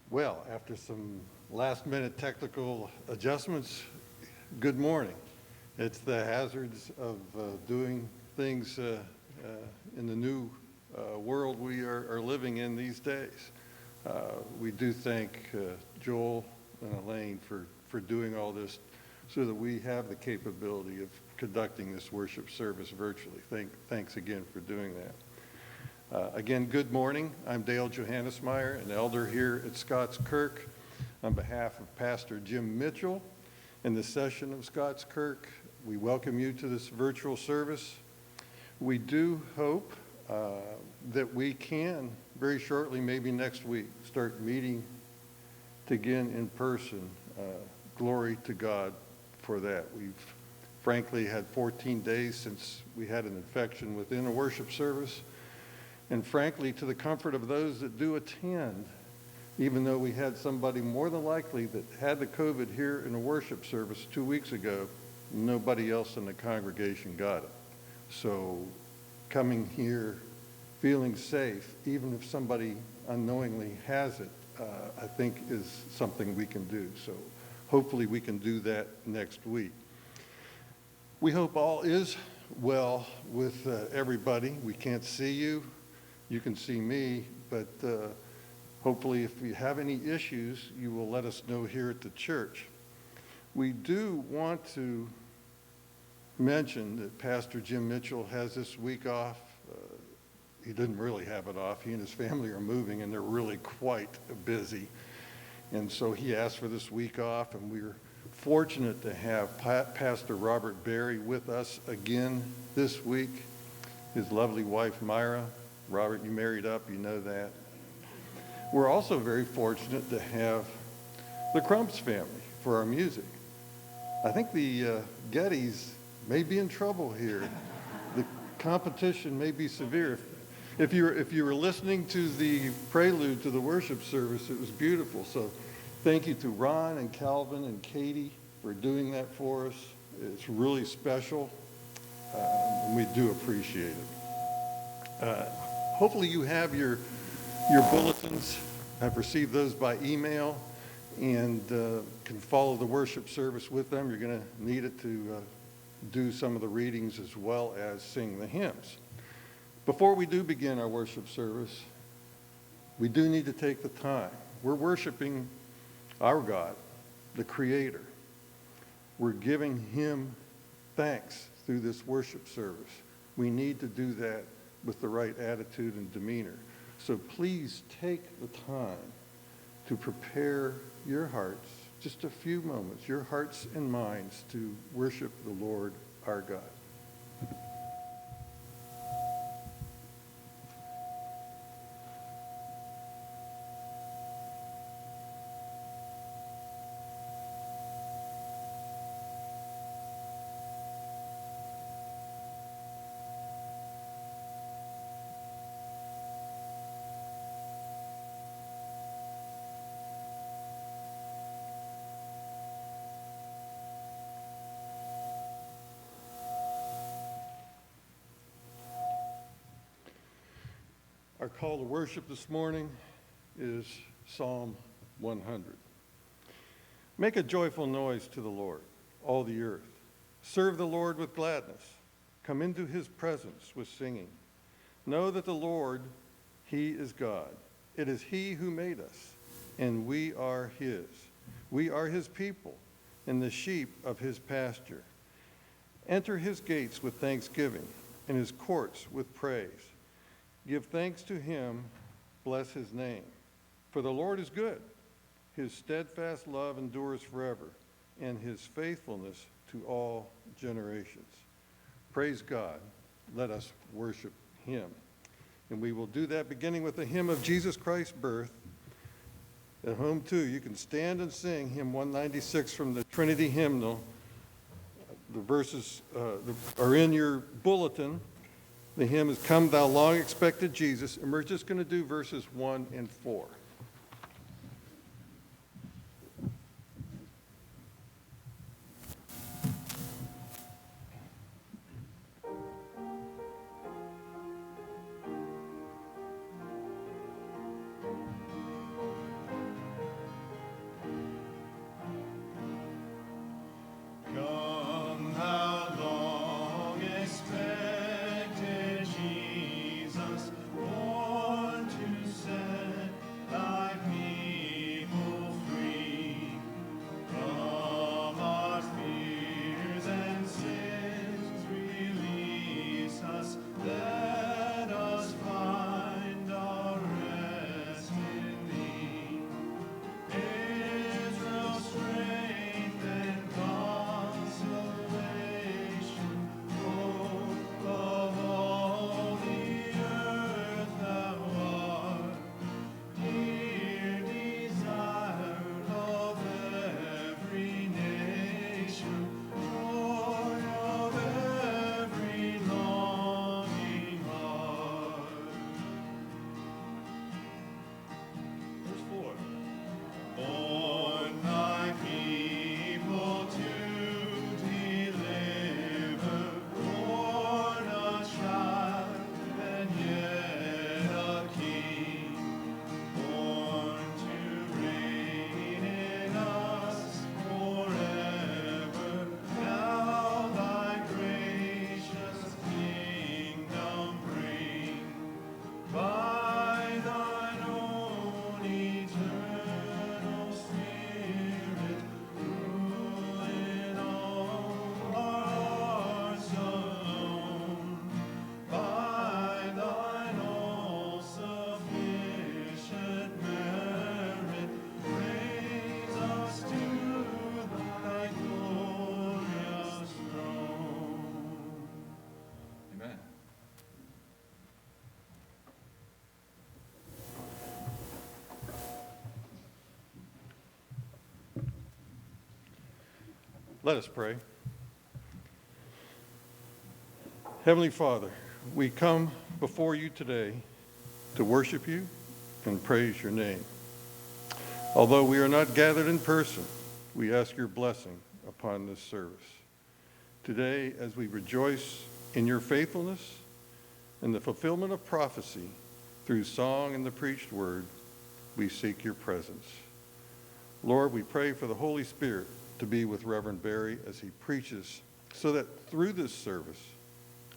Well, after some last-minute technical adjustments, good morning. It's the hazards of doing things in the new world we are living in these days. We do thank Joel and Elaine for doing all this so that we have the capability of conducting this worship service virtually. Thanks again for doing that. Again, good morning. I'm Dale Johannesmeyer, an elder here at Scots Kirk. On behalf of Pastor Jim Mitchell and the session of Scots Kirk, we welcome you to this virtual service. We do hope that we can, very shortly, maybe next week, start meeting again in person. Glory to God for that. We've frankly had 14 days since we had an infection within a worship service. And frankly, to the comfort of those that do attend, even though we had somebody more than likely that had the COVID here in a worship service 2 weeks ago, nobody else in the congregation got it. So coming here feeling safe, even if somebody unknowingly has it, I think is something we can do. So hopefully we can do that next week. We hope all is well with everybody. We can't see you. You can see me, but hopefully if you have any issues, you will let us know here at the church. We do want to mention that Pastor Jim Mitchell has this week off. He didn't really have it off. He and his family are moving, and they're really quite busy. And so he asked for this week off, and we're fortunate to have Pastor Robert Berry with us again this week, his lovely wife, Myra. Robert, you married up, you know that. We're also very fortunate to have the Crumps family for our music. I think the Gettys may be in trouble here. The competition may be severe. If you were listening to the prelude to the worship service, it was beautiful. So thank you to Ron and Calvin and Katie for doing that for us. It's really special, and we do appreciate it. Hopefully you have your bulletins. I've received those by email and can follow the worship service with them. You're going to need it to do some of the readings as well as sing the hymns. Before we do begin our worship service, we do need to take the time. We're worshiping our God, the Creator. We're giving Him thanks through this worship service. We need to do that with the right attitude and demeanor. So please take the time to prepare your hearts, just a few moments, your hearts and minds to worship the Lord our God. Our call to worship this morning is Psalm 100. Make a joyful noise to the Lord, all the earth. Serve the Lord with gladness. Come into his presence with singing. Know that the Lord, he is God. It is he who made us, and we are his. We are his people, and the sheep of his pasture. Enter his gates with thanksgiving, and his courts with praise. Give thanks to him, bless his name. For the Lord is good. His steadfast love endures forever, and his faithfulness to all generations. Praise God. Let us worship him. And we will do that beginning with the hymn of Jesus Christ's birth. At home, too, you can stand and sing hymn 196 from the Trinity hymnal. The verses are in your bulletin. The hymn is Come Thou Long Expected Jesus, and we're just going to do verses 1 and 4. Let us pray. Heavenly Father, we come before you today to worship you and praise your name. Although we are not gathered in person, we ask your blessing upon this service. Today, as we rejoice in your faithfulness and the fulfillment of prophecy through song and the preached word, we seek your presence. Lord, we pray for the Holy Spirit to be with Reverend Barry as he preaches, so that through this service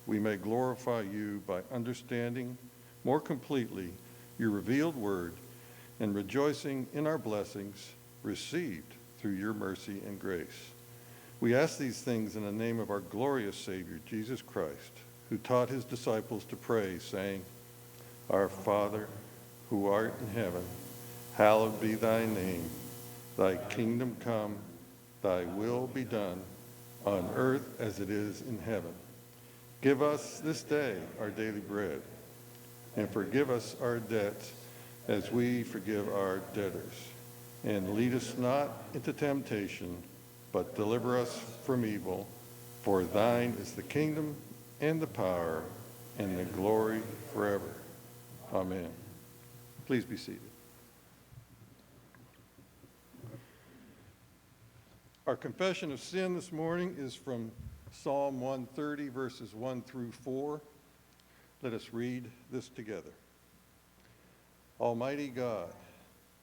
we may glorify you by understanding more completely your revealed word and rejoicing in our blessings received through your mercy and grace. We ask these things in the name of our glorious Savior, Jesus Christ, who taught his disciples to pray, saying, Our Father, who art in heaven, hallowed be thy name. Thy kingdom come, thy will be done, on earth as it is in heaven. Give us this day our daily bread, and forgive us our debts as we forgive our debtors. And lead us not into temptation, but deliver us from evil. For thine is the kingdom and the power and the glory forever. Amen. Please be seated. Our confession of sin this morning is from Psalm 130, verses 1 through 4. Let us read this together. Almighty God,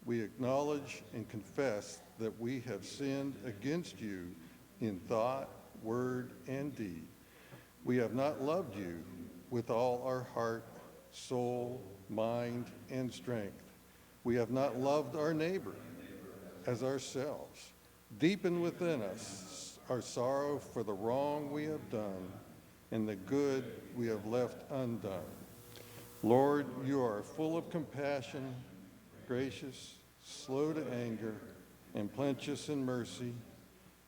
we acknowledge and confess that we have sinned against you in thought, word, and deed. We have not loved you with all our heart, soul, mind, and strength. We have not loved our neighbor as ourselves. Deepen within us our sorrow for the wrong we have done and the good we have left undone. Lord, you are full of compassion, gracious, slow to anger, and plenteous in mercy.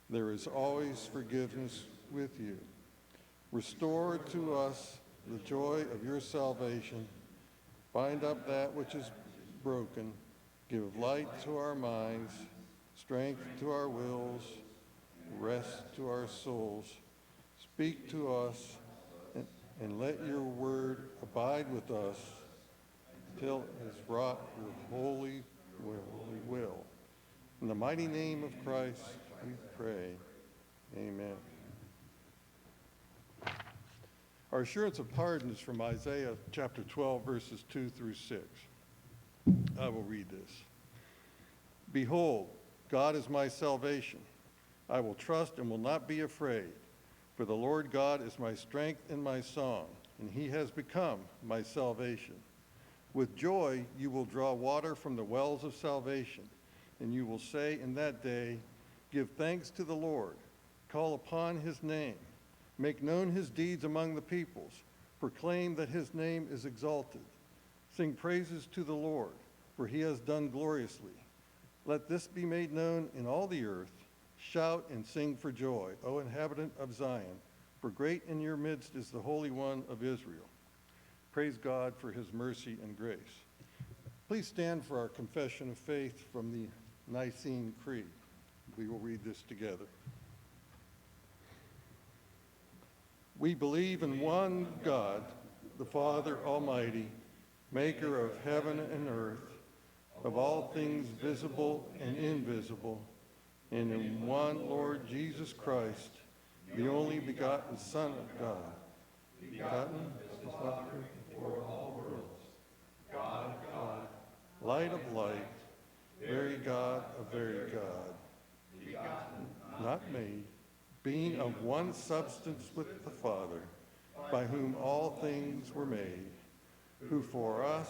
There is always forgiveness with you. Restore to us the joy of your salvation. Bind up that which is broken. Give light to our minds, strength to our wills, rest to our souls. Speak to us, and let your word abide with us till it has wrought your holy will. In the mighty name of Christ we pray. Amen. Our assurance of pardon is from Isaiah chapter 12, verses 2 through 6. I will read this. Behold, God is my salvation. I will trust and will not be afraid. For the Lord God is my strength and my song, and he has become my salvation. With joy you will draw water from the wells of salvation, and you will say in that day, Give thanks to the Lord, call upon his name, make known his deeds among the peoples, proclaim that his name is exalted. Sing praises to the Lord, for he has done gloriously. Let this be made known in all the earth. Shout and sing for joy, O inhabitant of Zion, for great in your midst is the Holy One of Israel. Praise God for his mercy and grace. Please stand for our confession of faith from the Nicene Creed. We will read this together. We believe in one God, the Father Almighty, maker of heaven and earth, of all things visible and invisible, and in one Lord Jesus Christ, the only begotten Son of God, begotten of the Father before all worlds, God of God, light of light, very God of very God, begotten, not made, being of one substance with the Father, by whom all things were made, who for us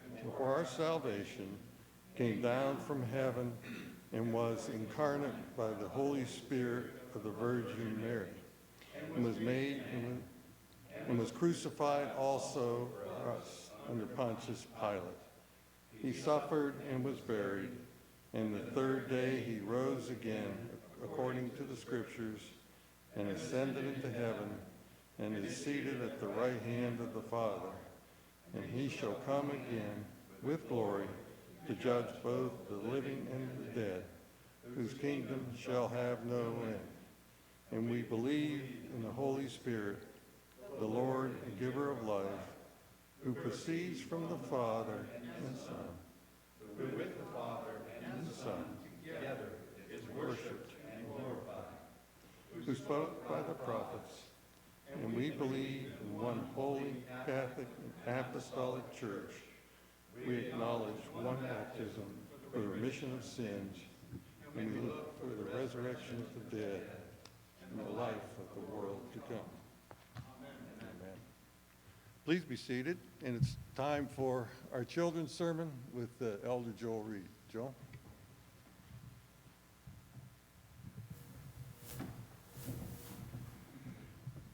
and for our salvation came down from heaven and was incarnate by the Holy Spirit of the Virgin Mary, and was made and was crucified also for us under Pontius Pilate. He suffered and was buried, and the third day he rose again according to the Scriptures, and ascended into heaven, and is seated at the right hand of the Father. And he shall come again with glory to judge both the living and the dead, whose kingdom shall have no end. And we believe in the Holy Spirit, the Lord and giver of life, who proceeds from the Father and Son, who with the Father and the Son together is worshipped and glorified, who spoke by the prophets, and we believe in one holy, Catholic, and apostolic church. We acknowledge one baptism for the remission of sins, and we look for the resurrection of the dead and the life of the world to come. Amen. Please be seated, and it's time for our children's sermon with Elder Joel Reed. Joel?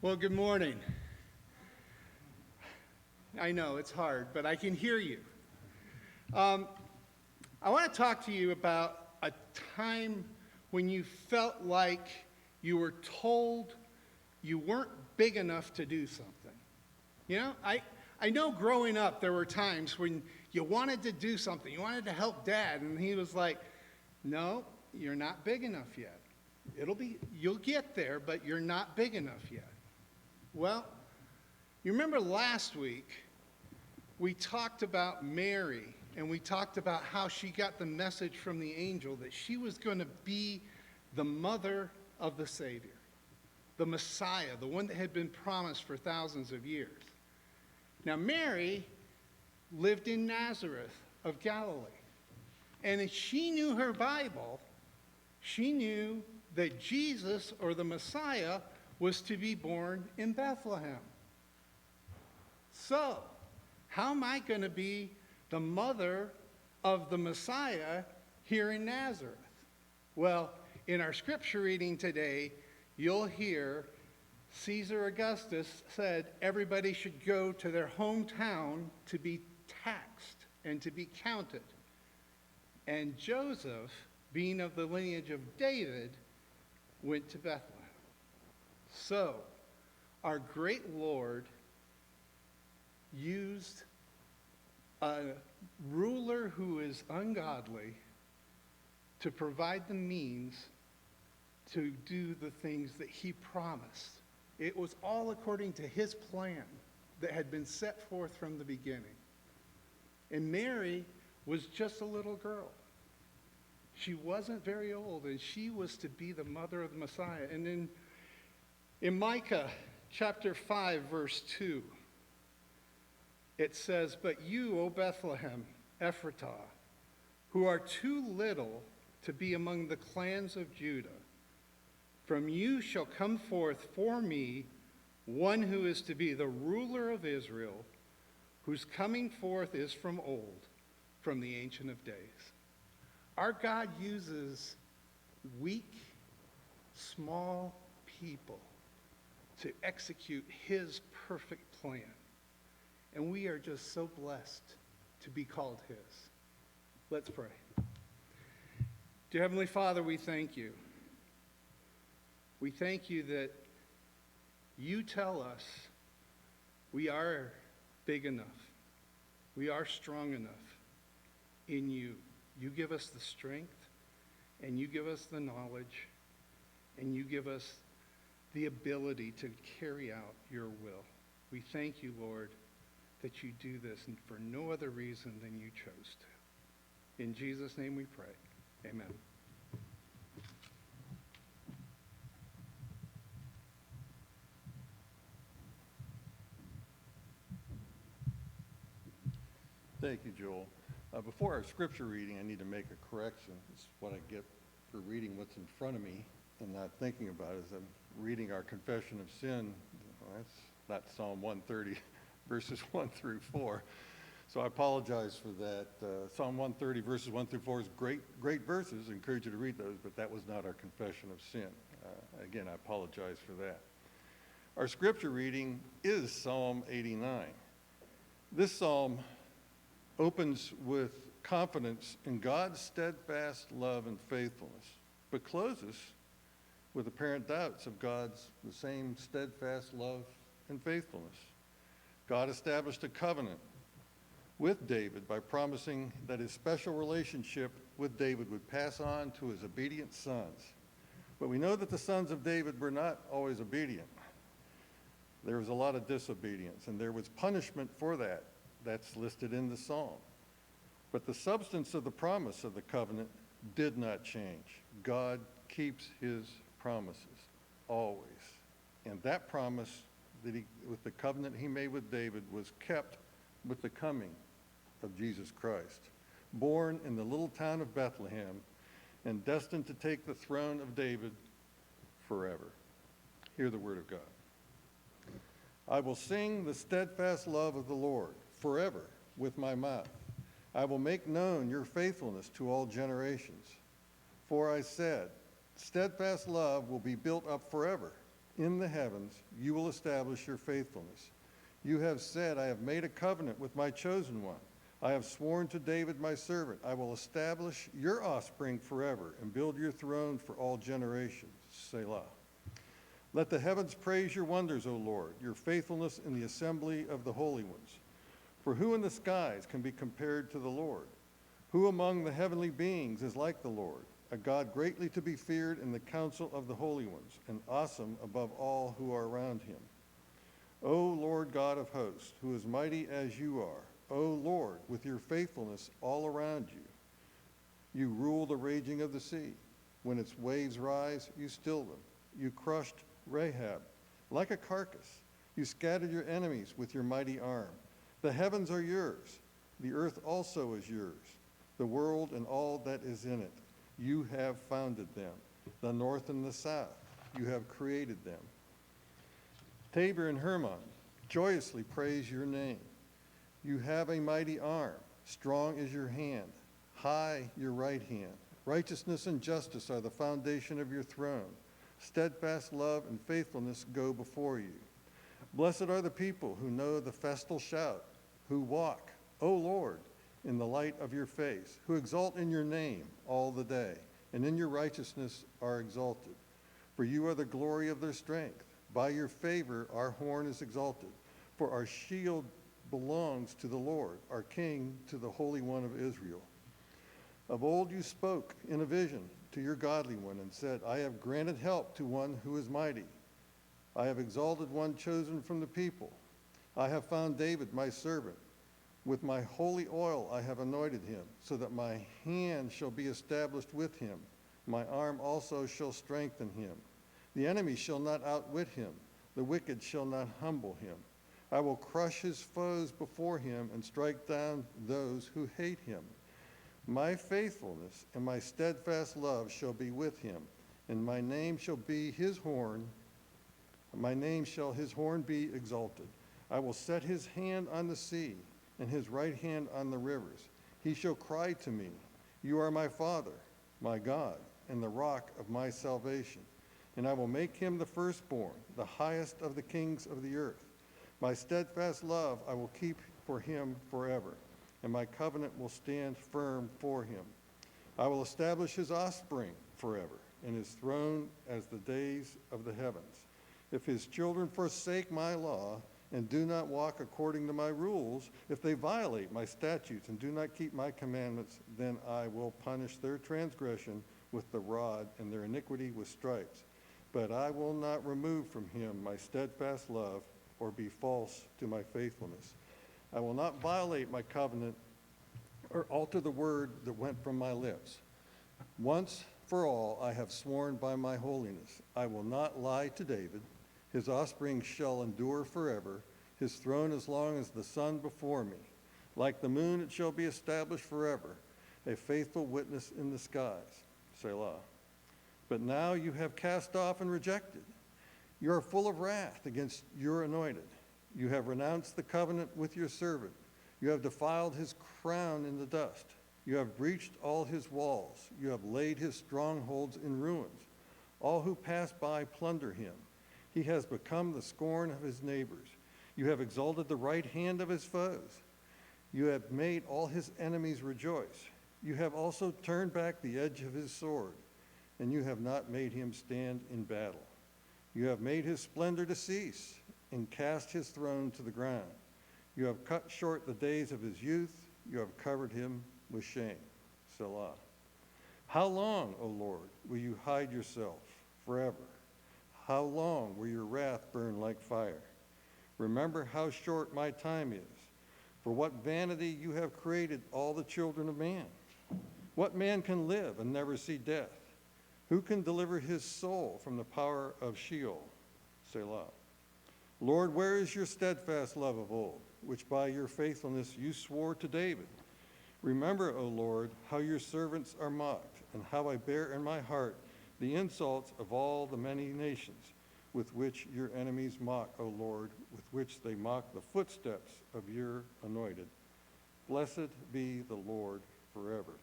Well, good morning. I know it's hard, but I can hear you. I want to talk to you about a time when you felt like you were told you weren't big enough to do something. You know, I know growing up there were times when you wanted to do something. You wanted to help Dad, and he was like, no, you're not big enough yet. You'll get there, but you're not big enough yet. Well, you remember last week we talked about Mary, and we talked about how she got the message from the angel that she was going to be the mother of the Savior, the Messiah, the one that had been promised for thousands of years. Now, Mary lived in Nazareth of Galilee, and if she knew her Bible, she knew that Jesus, or the Messiah, was to be born in Bethlehem. So, how am I going to be the mother of the Messiah here in Nazareth? Well, in our scripture reading today, you'll hear Caesar Augustus said everybody should go to their hometown to be taxed and to be counted. And Joseph, being of the lineage of David, went to Bethlehem. So, our great Lord used a ruler who is ungodly to provide the means to do the things that he promised. It was all according to his plan that had been set forth from the beginning. And Mary was just a little girl. She wasn't very old, and she was to be the mother of the Messiah. And in Micah chapter 5, verse 2, it says, "But you, O Bethlehem, Ephratah, who are too little to be among the clans of Judah, from you shall come forth for me one who is to be the ruler of Israel, whose coming forth is from old, from the Ancient of Days." Our God uses weak, small people to execute his perfect plan. And we are just so blessed to be called his. Let's pray. Dear Heavenly Father, we thank you. We thank you that you tell us we are big enough. We are strong enough in you. You give us the strength, and you give us the knowledge, and you give us the ability to carry out your will. We thank you, Lord, that you do this and for no other reason than you chose to. In Jesus' name we pray. Amen. Thank you, Joel. Before our scripture reading, I need to make a correction. It's what I get for reading what's in front of me and not thinking about it as I'm reading our confession of sin. Well, that's not Psalm 130, verses 1 through 4. So I apologize for that. Psalm 130, verses 1 through 4 is great verses. I encourage you to read those, but that was not our confession of sin. Again, I apologize for that. Our scripture reading is Psalm 89. This psalm opens with confidence in God's steadfast love and faithfulness, but closes with apparent doubts of God's the same steadfast love and faithfulness. God established a covenant with David by promising that his special relationship with David would pass on to his obedient sons, But we know that the sons of David were not always obedient. There was a lot of disobedience, and there was punishment for that. That's listed in the psalm. But the substance of the promise of the covenant did not change. God keeps his promises, always. And that promise with the covenant he made with David was kept with the coming of Jesus Christ, born in the little town of Bethlehem and destined to take the throne of David forever. Hear the word of God. I will sing the steadfast love of the Lord forever with my mouth. I will make known your faithfulness to all generations. For I said, steadfast love will be built up forever. In the heavens, you will establish your faithfulness. You have said, I have made a covenant with my chosen one. I have sworn to David my servant, I will establish your offspring forever and build your throne for all generations. Selah. Let the heavens praise your wonders, O Lord, your faithfulness in the assembly of the holy ones. For who in the skies can be compared to the Lord? Who among the heavenly beings is like the Lord, a God greatly to be feared in the council of the holy ones, and awesome above all who are around him? O Lord God of hosts, who is mighty as you are, O Lord, with your faithfulness all around you. You rule the raging of the sea. When its waves rise, you still them. You crushed Rahab like a carcass. You scattered your enemies with your mighty arm. The heavens are yours. The earth also is yours. The world and all that is in it. You have founded them. The north and the south. You have created them. Tabor and Hermon joyously praise your name. You have a mighty arm. Strong is your hand. High your right hand. Righteousness and justice are the foundation of your throne. Steadfast love and faithfulness go before you. Blessed are the people who know the festal shout, who walk, O Lord, in the light of your face, who exalt in your name all the day, and in your righteousness are exalted. For you are the glory of their strength. By your favor our horn is exalted. For our shield belongs to the Lord, our King, to the Holy One of Israel. Of old you spoke in a vision to your godly one and said, I have granted help to one who is mighty. I have exalted one chosen from the people. I have found David my servant. With my holy oil I have anointed him, so that my hand shall be established with him. My arm also shall strengthen him. The enemy shall not outwit him. The wicked shall not humble him. I will crush his foes before him and strike down those who hate him. My faithfulness and my steadfast love shall be with him, and my name shall be his horn. My name shall his horn be exalted. I will set his hand on the sea and his right hand on the rivers. He shall cry to me, you are my Father, my God, and the rock of my salvation. And I will make him the firstborn, the highest of the kings of the earth. My steadfast love I will keep for him forever, and my covenant will stand firm for him. I will establish his offspring forever, and his throne as the days of the heavens. If his children forsake my law and do not walk according to my rules, if they violate my statutes and do not keep my commandments, then I will punish their transgression with the rod and their iniquity with stripes. But I will not remove from him my steadfast love or be false to my faithfulness. I will not violate my covenant or alter the word that went from my lips. Once for all I have sworn by my holiness. I will not lie to David. His offspring shall endure forever, his throne as long as the sun before me. Like the moon it shall be established forever, a faithful witness in the skies. Selah. But now you have cast off and rejected. You are full of wrath against your anointed. You have renounced the covenant with your servant. You have defiled his crown in the dust. You have breached all his walls. You have laid his strongholds in ruins. All who pass by plunder him. He has become the scorn of his neighbors. You have exalted the right hand of his foes. You have made all his enemies rejoice. You have also turned back the edge of his sword, and you have not made him stand in battle. You have made his splendor to cease and cast his throne to the ground. You have cut short the days of his youth. You have covered him with shame. Selah. How long, O Lord, will you hide yourself forever. How long will your wrath burn like fire? Remember how short my time is. For what vanity you have created all the children of man. What man can live and never see death? Who can deliver his soul from the power of Sheol? Selah. Lord, where is your steadfast love of old, which by your faithfulness you swore to David? Remember, O Lord, how your servants are mocked, and how I bear in my heart the insults of all the many nations, with which your enemies mock, O Lord, with which they mock the footsteps of your anointed. Blessed be the Lord forever.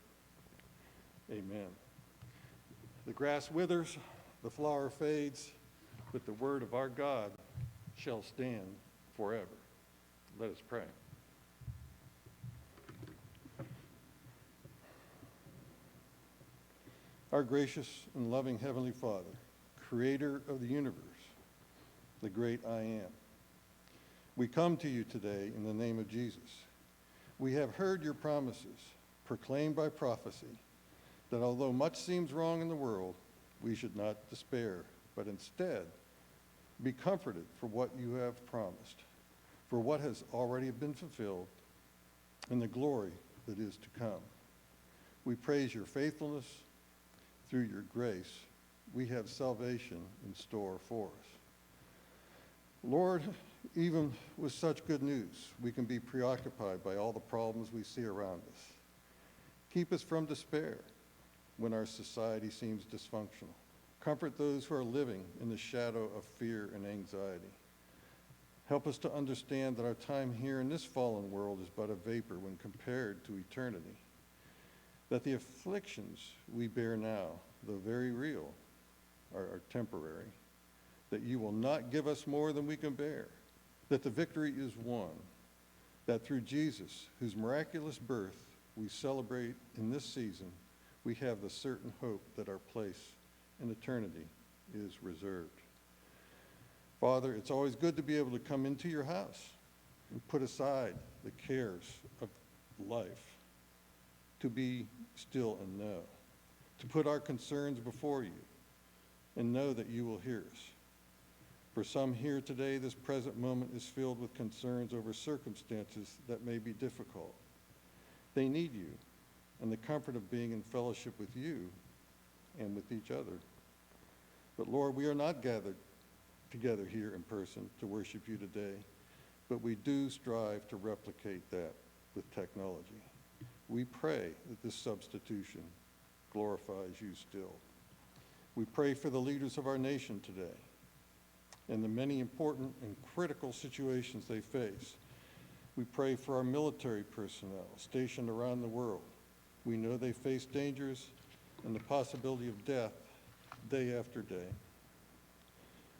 Amen. The grass withers, the flower fades, but the word of our God shall stand forever. Let us pray. Our gracious and loving Heavenly Father, creator of the universe, the great I am, we come to you today in the name of Jesus. We have heard your promises, proclaimed by prophecy, that although much seems wrong in the world, we should not despair, but instead be comforted for what you have promised, for what has already been fulfilled, and the glory that is to come. We praise your faithfulness. Through your grace, we have salvation in store for us. Lord, even with such good news, we can be preoccupied by all the problems we see around us. Keep us from despair when our society seems dysfunctional. Comfort those who are living in the shadow of fear and anxiety. Help us to understand that our time here in this fallen world is but a vapor when compared to eternity. That the afflictions we bear now, though very real, are temporary. That you will not give us more than we can bear. That the victory is won. That through Jesus, whose miraculous birth we celebrate in this season, we have the certain hope that our place in eternity is reserved. Father, it's always good to be able to come into your house and put aside the cares of life, to be still and know, to put our concerns before you and know that you will hear us. For some here today, this present moment is filled with concerns over circumstances that may be difficult. They need you and the comfort of being in fellowship with you and with each other. But Lord, we are not gathered together here in person to worship you today, but we do strive to replicate that with technology. We pray that this substitution glorifies you still. We pray for the leaders of our nation today and the many important and critical situations they face. We pray for our military personnel stationed around the world. We know they face dangers and the possibility of death day after day.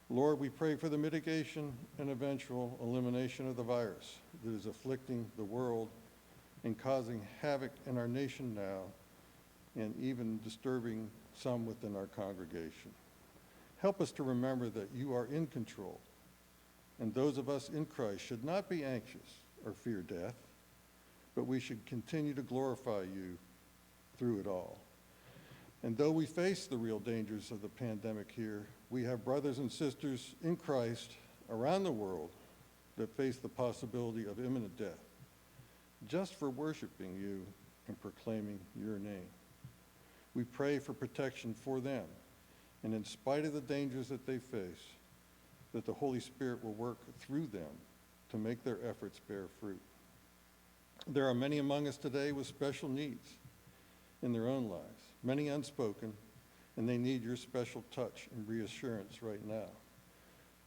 Lord, we pray for the mitigation and eventual elimination of the virus that is afflicting the world and causing havoc in our nation now, and even disturbing some within our congregation. Help us to remember that you are in control, and those of us in Christ should not be anxious or fear death, but we should continue to glorify you through it all. And though we face the real dangers of the pandemic here, we have brothers and sisters in Christ around the world that face the possibility of imminent death just for worshiping you and proclaiming your name. We pray for protection for them, and in spite of the dangers that they face, that the Holy Spirit will work through them to make their efforts bear fruit. There are many among us today with special needs in their own lives, many unspoken, and they need your special touch and reassurance right now.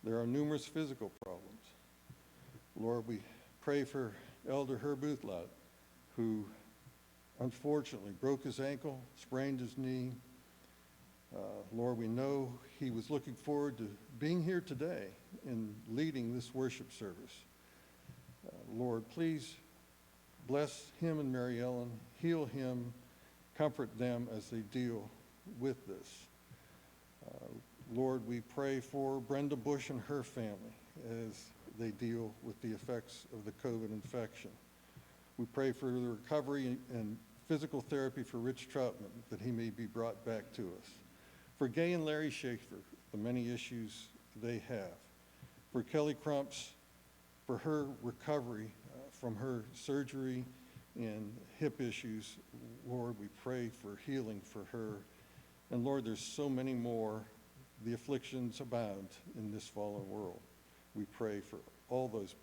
There are numerous physical problems. Lord, we pray for Elder Herb Boothlat, who unfortunately broke his ankle, sprained his knee. Lord, we know he was looking forward to being here today and leading this worship service. Lord, please bless him and Mary Ellen, heal him, comfort them as they deal with this. Lord, we pray for Brenda Bush and her family as they deal with the effects of the COVID infection. We pray for the recovery and physical therapy for Rich Troutman, that he may be brought back to us. For Gay and Larry Schaefer, the many issues they have. For Kelly Crumps, for her recovery from her surgery and hip issues. Lord, we pray for healing for her. And Lord, there's so many more. The afflictions abound in this fallen world. We pray for all those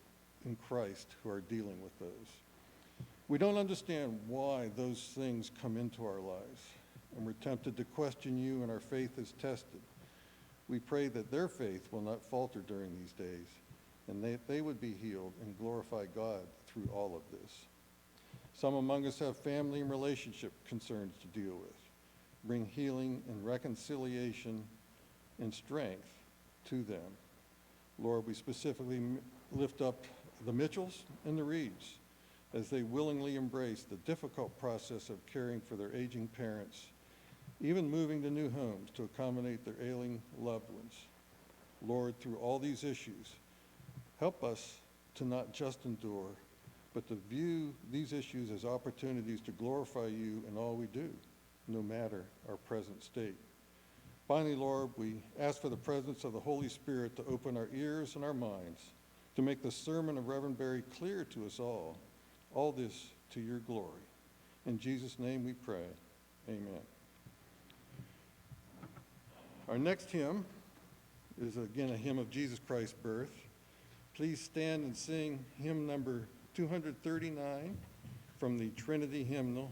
in Christ who are dealing with those. We don't understand why those things come into our lives, and we're tempted to question you, and our faith is tested. We pray that their faith will not falter during these days, and that they would be healed and glorify God through all of this. Some among us have family and relationship concerns to deal with. Bring healing and reconciliation and strength to them. Lord, we specifically lift up the Mitchells and the Reeds as they willingly embrace the difficult process of caring for their aging parents, even moving to new homes to accommodate their ailing loved ones. Lord, through all these issues, help us to not just endure, but to view these issues as opportunities to glorify you in all we do, no matter our present state. Finally, Lord, we ask for the presence of the Holy Spirit to open our ears and our minds, to make the sermon of Reverend Barry clear to us all this to your glory. In Jesus' name we pray, amen. Our next hymn is again a hymn of Jesus Christ's birth. Please stand and sing hymn number 239 from the Trinity hymnal.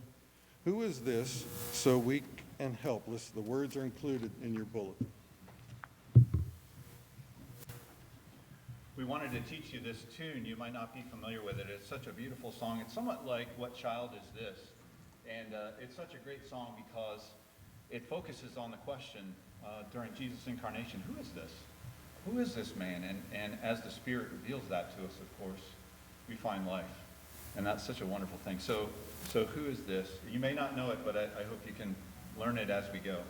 Who is this so weak and helpless? The words are included in your bulletin. We wanted to teach you this tune. You might not be familiar with it. It's such a beautiful song. It's somewhat like What Child Is This? And it's such a great song because it focuses on the question during Jesus' incarnation, who is this? Who is this man? And as the Spirit reveals that to us, of course, we find life. And that's such a wonderful thing. So who is this? You may not know it, but I hope you can learn it as we go.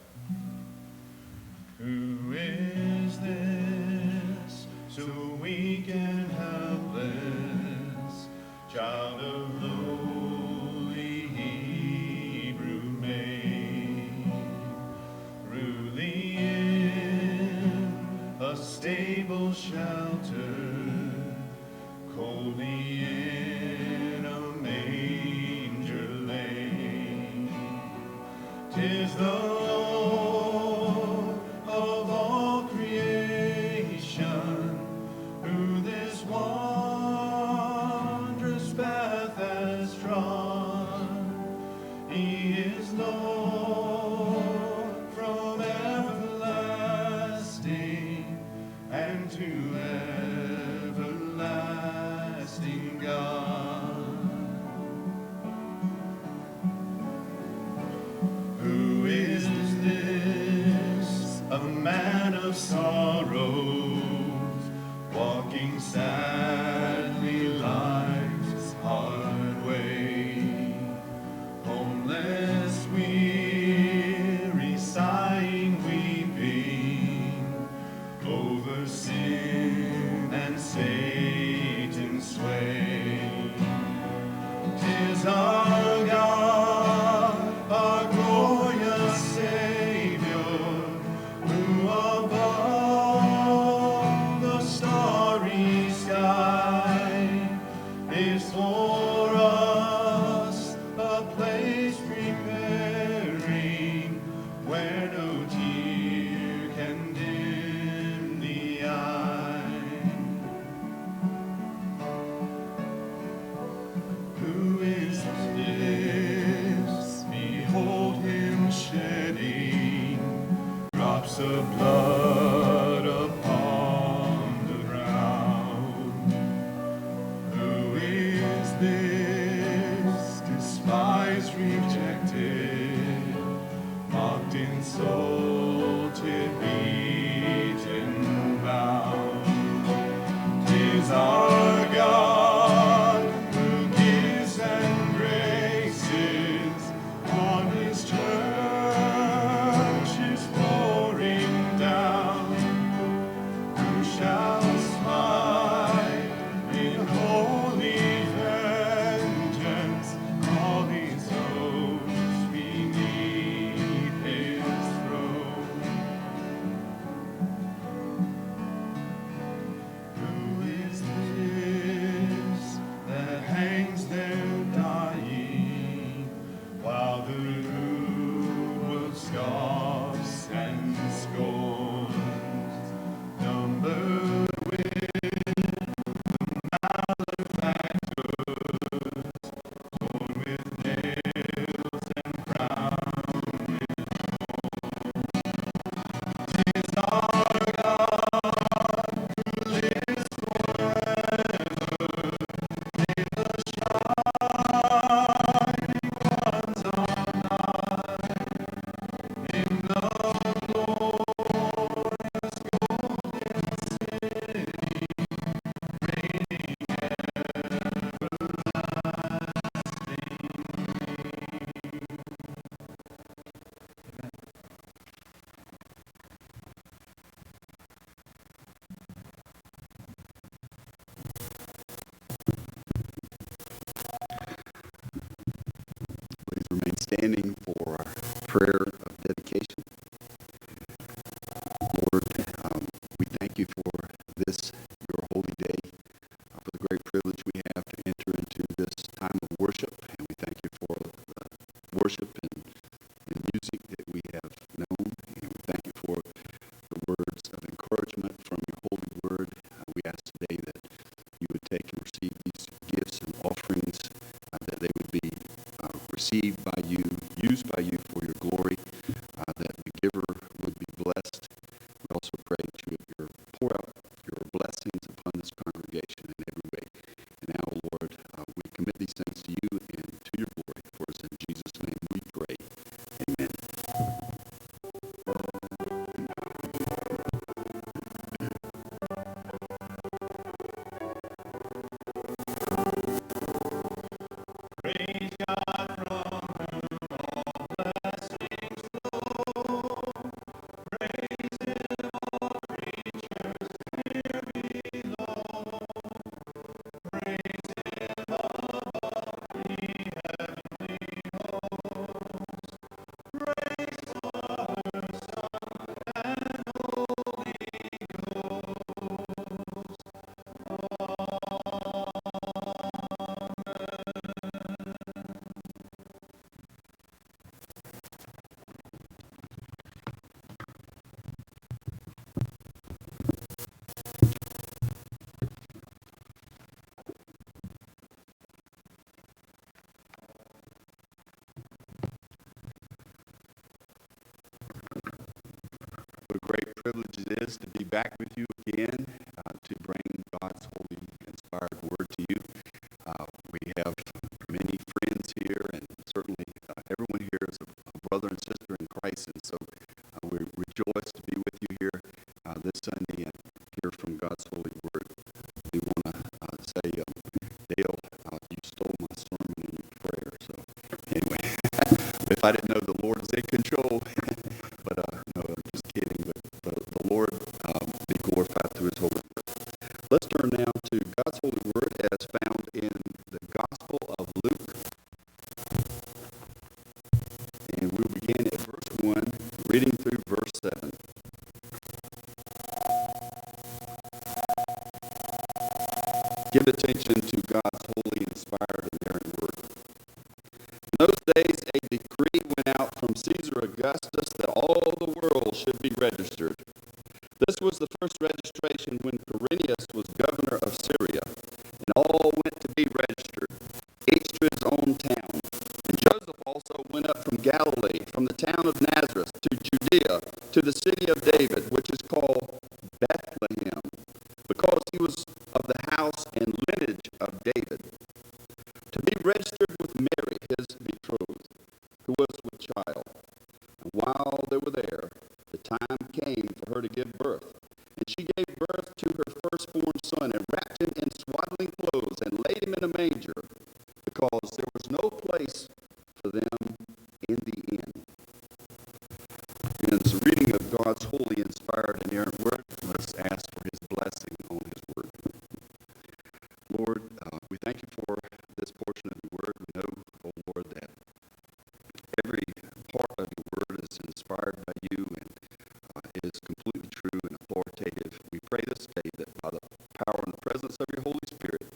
Who is this so weak and helpless, child of lowly Hebrew maid, ruling in a stable shelter, coldly in a manger laid? 'Tis the Lord of all creation, who this wondrous path has trod. He is Lord from everlasting and to everlasting God. Who is this, a man of sorrows, walking sadly life's hard way, homeless, weary, sighing, weeping, over sin and Satan's sway? 'Tis our God, our glorious Savior, who above the starry sky is for us a place preparing, where no tear can dim the eye. Who is prayer of dedication. Lord, we thank you for this, your holy day, for the great privilege we have to enter into this time of worship. And we thank you for the worship and music that we have known. And we thank you for the words of encouragement from your holy word. We ask today that you would take and receive these gifts and offerings, that they would be received by you, used by you for your glory, that the giver would be blessed. We also pray that you would pour out your blessings upon this congregation in every way. And now, Lord, we commit these things to you and to your glory. For us in Jesus' name we pray. Amen. Praise God from whom all blessings flow. Praise Him, all creatures here below. Praise Him above the heavenly hosts. Praise Father, Son, and Holy Ghost. What a great privilege it is to be back with you again, to bring God's holy, inspired word to you. We have many friends here, and certainly everyone here is a brother and sister in Christ, and so we rejoice to be with you here this Sunday and hear from God's holy word. We want to say, Dale, you stole my sermon in your prayer. So anyway, if I didn't know the Lord is in control, but no, I'm just kidding. But the Lord be glorified through His holy word. Let's turn now to God's holy word as found in the Gospel of Luke. And we'll begin at verse 1, reading through verse 7. Give attention to God's holy, inspired, and inerrant word. In those days, a decree went out from Caesar Augustus that all the world should be registered. This was the first registration when Quirinius was governor of Syria, and all went to be registered, each to his own town. And Joseph also went up from Galilee, from the town of Nazareth to Judea, to the city of David, which is called Bethlehem, because he was of the house and lineage of David, to be registered with Mary, his betrothed, who was with child. And while they were there, the time came for her to give birth. And she gave birth to her firstborn son, and wrapped him in swaddling clothes, and laid him in a manger, because there was no place for them in the inn. In the reading of God's holy, inspired, and inerrant word, let's ask for His blessing on His word. Lord, we thank you for this portion of your word. We know, oh Lord, that every part of your word is inspired by you and is completely true and authoritative. We pray this day that by the power and the presence of your Holy Spirit,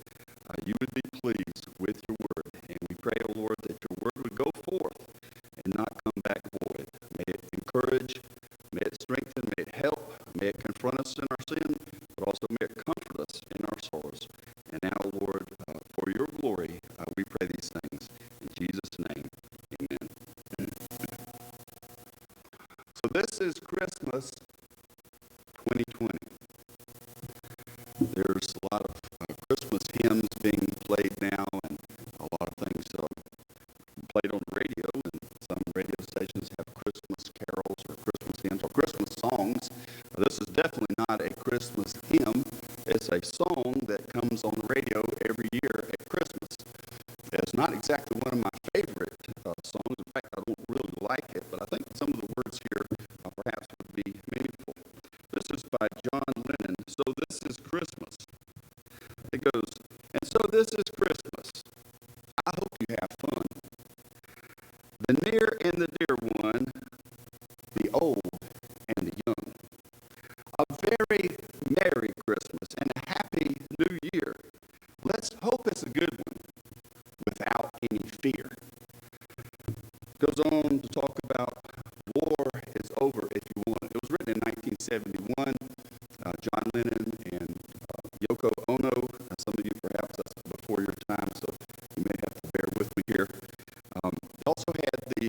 you would be pleased with your word. And we pray, oh Lord, that your word would go forth and not come back void. May it encourage, may it strengthen, may it help, may it confront us in our sin, but also may it comfort us in our sorrows. And now, Lord, for your glory, we pray these things. In Jesus' name, amen. So this is Christmas 2020. There's a lot of Christmas hymns being played now, and a lot of things played on the radio, and some radio stations have Christmas carols or Christmas hymns or Christmas songs. This is definitely not a Christmas hymn. It's a song that comes on the radio every year at Christmas. It's not exactly one of my favorite songs. In fact, I don't really like it, but I think some of the words here perhaps would be meaningful. This is by John Lennon. So this is Christmas. It goes, and so this is Christmas. I hope you have fun. The near and the dear one very Merry Christmas and a Happy New Year. Let's hope it's a good one without any fear. Goes on to talk about war is over if you want. It was written in 1971. John Lennon and Yoko Ono. Some of you perhaps that's before your time, so you may have to bear with me here. They also had the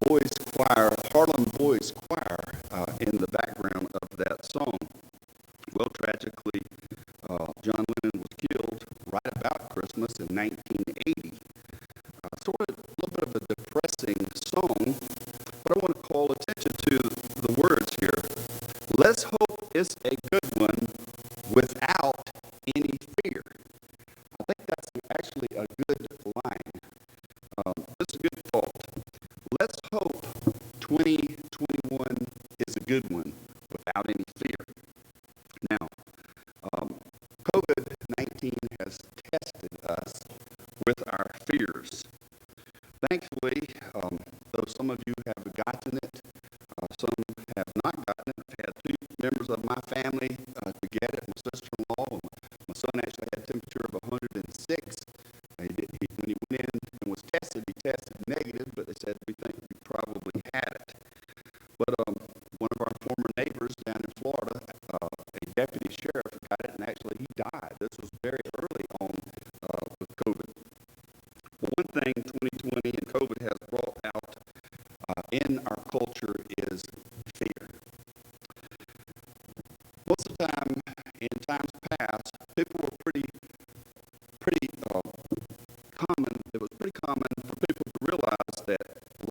boys choir, Harlem Boys Choir, in the background of that song. Well, tragically, John Lennon was killed right about Christmas in 1980. Sort of a little bit of a depressing song, but I want to call attention to the words here. Let's hope it's a good one without any fear. I think that's actually a good line. This is a good thought. Let's hope 2021 is a good one without any fear. Now, COVID-19 has tested us with our fears. Thankfully, though some of you have gotten it, some have not gotten it. I've had 2 members of my family to get it. My sister-in-law, my son actually had a temperature of 106. When he went in and was tested, he tested negative, but they said, we think you probably had it. But one of our former neighbors down in Florida, a deputy sheriff, got it, and actually he died. This was very early on with COVID. But one thing 2020 and COVID has brought out in our culture is fear. Most of the time, in times past, people were pretty common. It was pretty common for people to realize that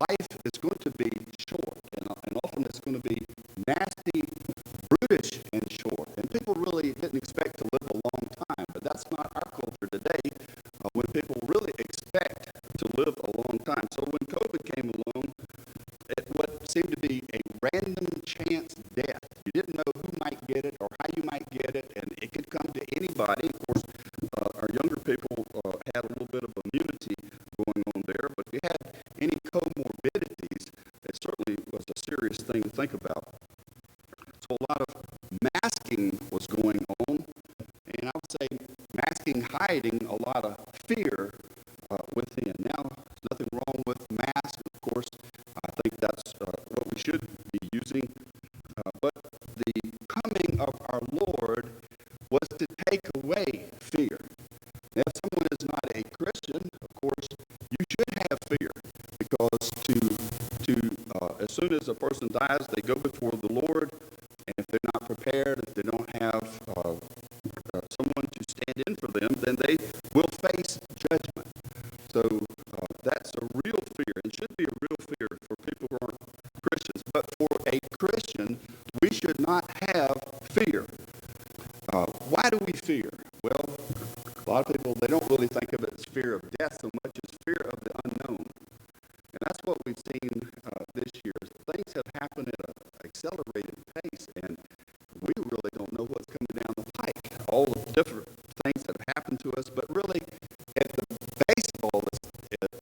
life is going to be short, and often it's going to be nasty, brutish, and short. And people really didn't expect to live a long time, but that's not our culture today, when people really expect to live a long time. So when COVID came along, what seemed to be a random chance death, you didn't know who might get it or how you might get it, and it could come to anybody. Of course, our younger people had a little bit of immunity going on there, but if you had any comorbidities, it certainly was a serious thing to think about. So a lot of masking was going on, and I would say masking, hiding a lot of fear within. Now, there's nothing wrong with masks. Of course, I think that's what we should be using. But the coming of our Lord was to take away fear. Now, if someone is not a Christian, of course, you should have fear, because as soon as a person dies, they go before the Lord, and if they're not prepared, if they don't have someone to stand in for them, then they will face judgment. So that's a real fear, and should be a real fear for people who aren't Christians. But for a Christian, we should not have fear. Why do we fear? Well, a lot of people, they don't really think of it as fear of death so much as fear of the unknown. And that's what we've seen this year. Things have happened at an accelerated pace, and we really don't know what's coming down the pike. All the different things that have happened to us, but really at the base of all this,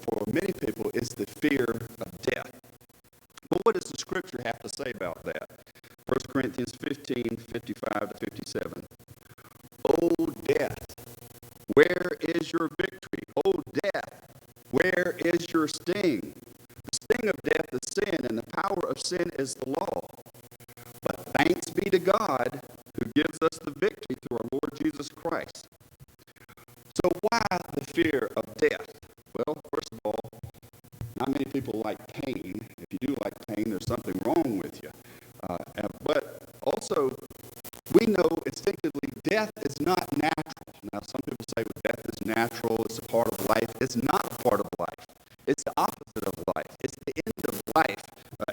for many people, is the fear of death. But what does the Scripture have to say about that? 1 Corinthians 15:55-57. O death, where is your victory? O death, where is your sting? The sting of death is sin, and the power of sin is the law. But thanks be to God who gives us the victory through our Lord Jesus Christ. So why the fear of death? Well, first of all, not many people like pain. If you do like pain, there's something wrong with you. But also, we know instinctively death is not natural. Now, some people say well, death is natural, it's a part of life. It's not a part of life. It's the opposite of life. It's the end of life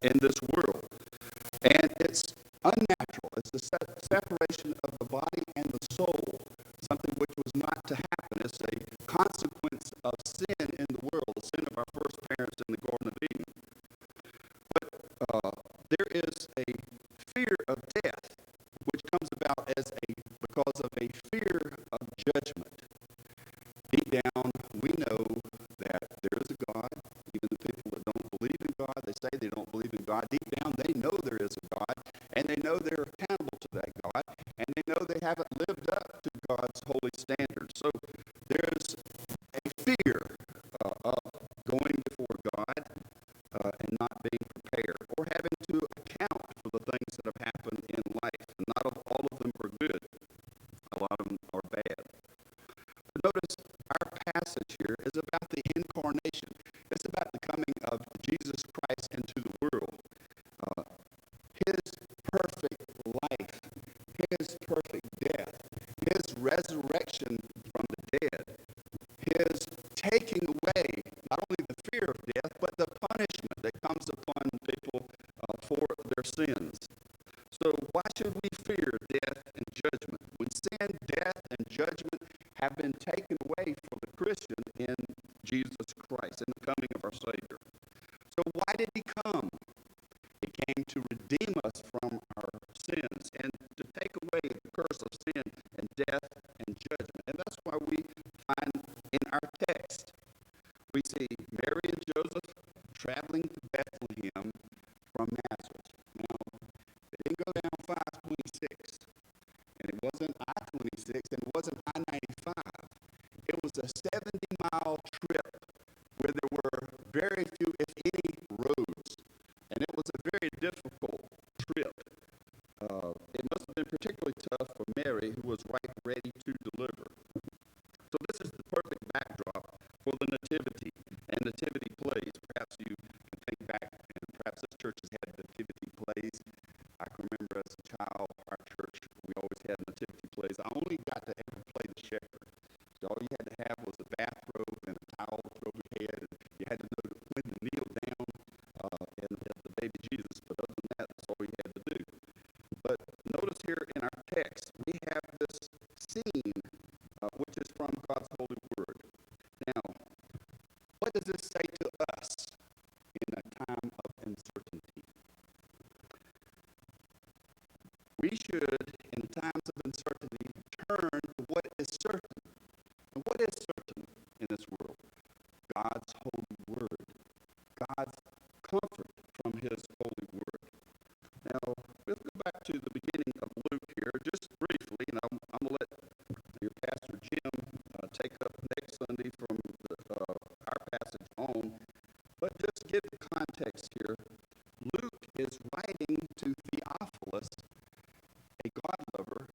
in this world. And it's unnatural. It's the separation of the body and the soul, something which was not to happen. It's a consequence of sin in the world, the sin of our first parents in the Garden of Eden. But there is a fear of death, which comes about because of a fear of judgment. Deep down, we know that there is a God. Even the people that don't believe in God, they say they don't believe in God. Deep down, they know there is a God, and they know they're accountable to that God. incarnation. It's about the coming of Jesus Christ into the world. His perfect life, his perfect death, his resurrection from the dead, his taking away not only the fear of death, but the punishment that comes upon people for their sins. So why should we fear death and judgment? When sin, death, and judgment have been taken away for the Christian in Jesus Christ, in the coming of our Savior. So why did he come? He came to redeem us from our sins and to take away the curse of sin and death and judgment. And that's why we find in our text, we see Mary and Joseph traveling to Bethlehem from Nazareth. Now, they didn't go down 526, and it wasn't I-26, and it wasn't I-95. It was a 70-mile trip where there were very few, if any, roads. And it was a very difficult trip. It must have been particularly tough for Mary, who was right ready to deliver. So this is the perfect backdrop for the nativity and nativity plays. Perhaps you can think back, and perhaps this church has had nativity plays. I can remember as a child, our church, we always had nativity plays. I only got to ever play the shepherd. So all you had to have was a bathrobe and a towel to throw your head, and you had to know when to kneel down and have the baby Jesus. But other than that, that's all you had to do. But notice here in our text, we have this scene which is from God's holy word. Now, what does this say to us in a time of uncertainty? We should, in times of uncertainty, turn to what is certain. And what is certain in this world? God's holy word. God's comfort from his holy word. Now, let's go back to the beginning of Luke here, just briefly, and I'm going to let your pastor Jim take up next Sunday from our passage on. But just give the context here. Luke is writing to Theophilus, a God lover,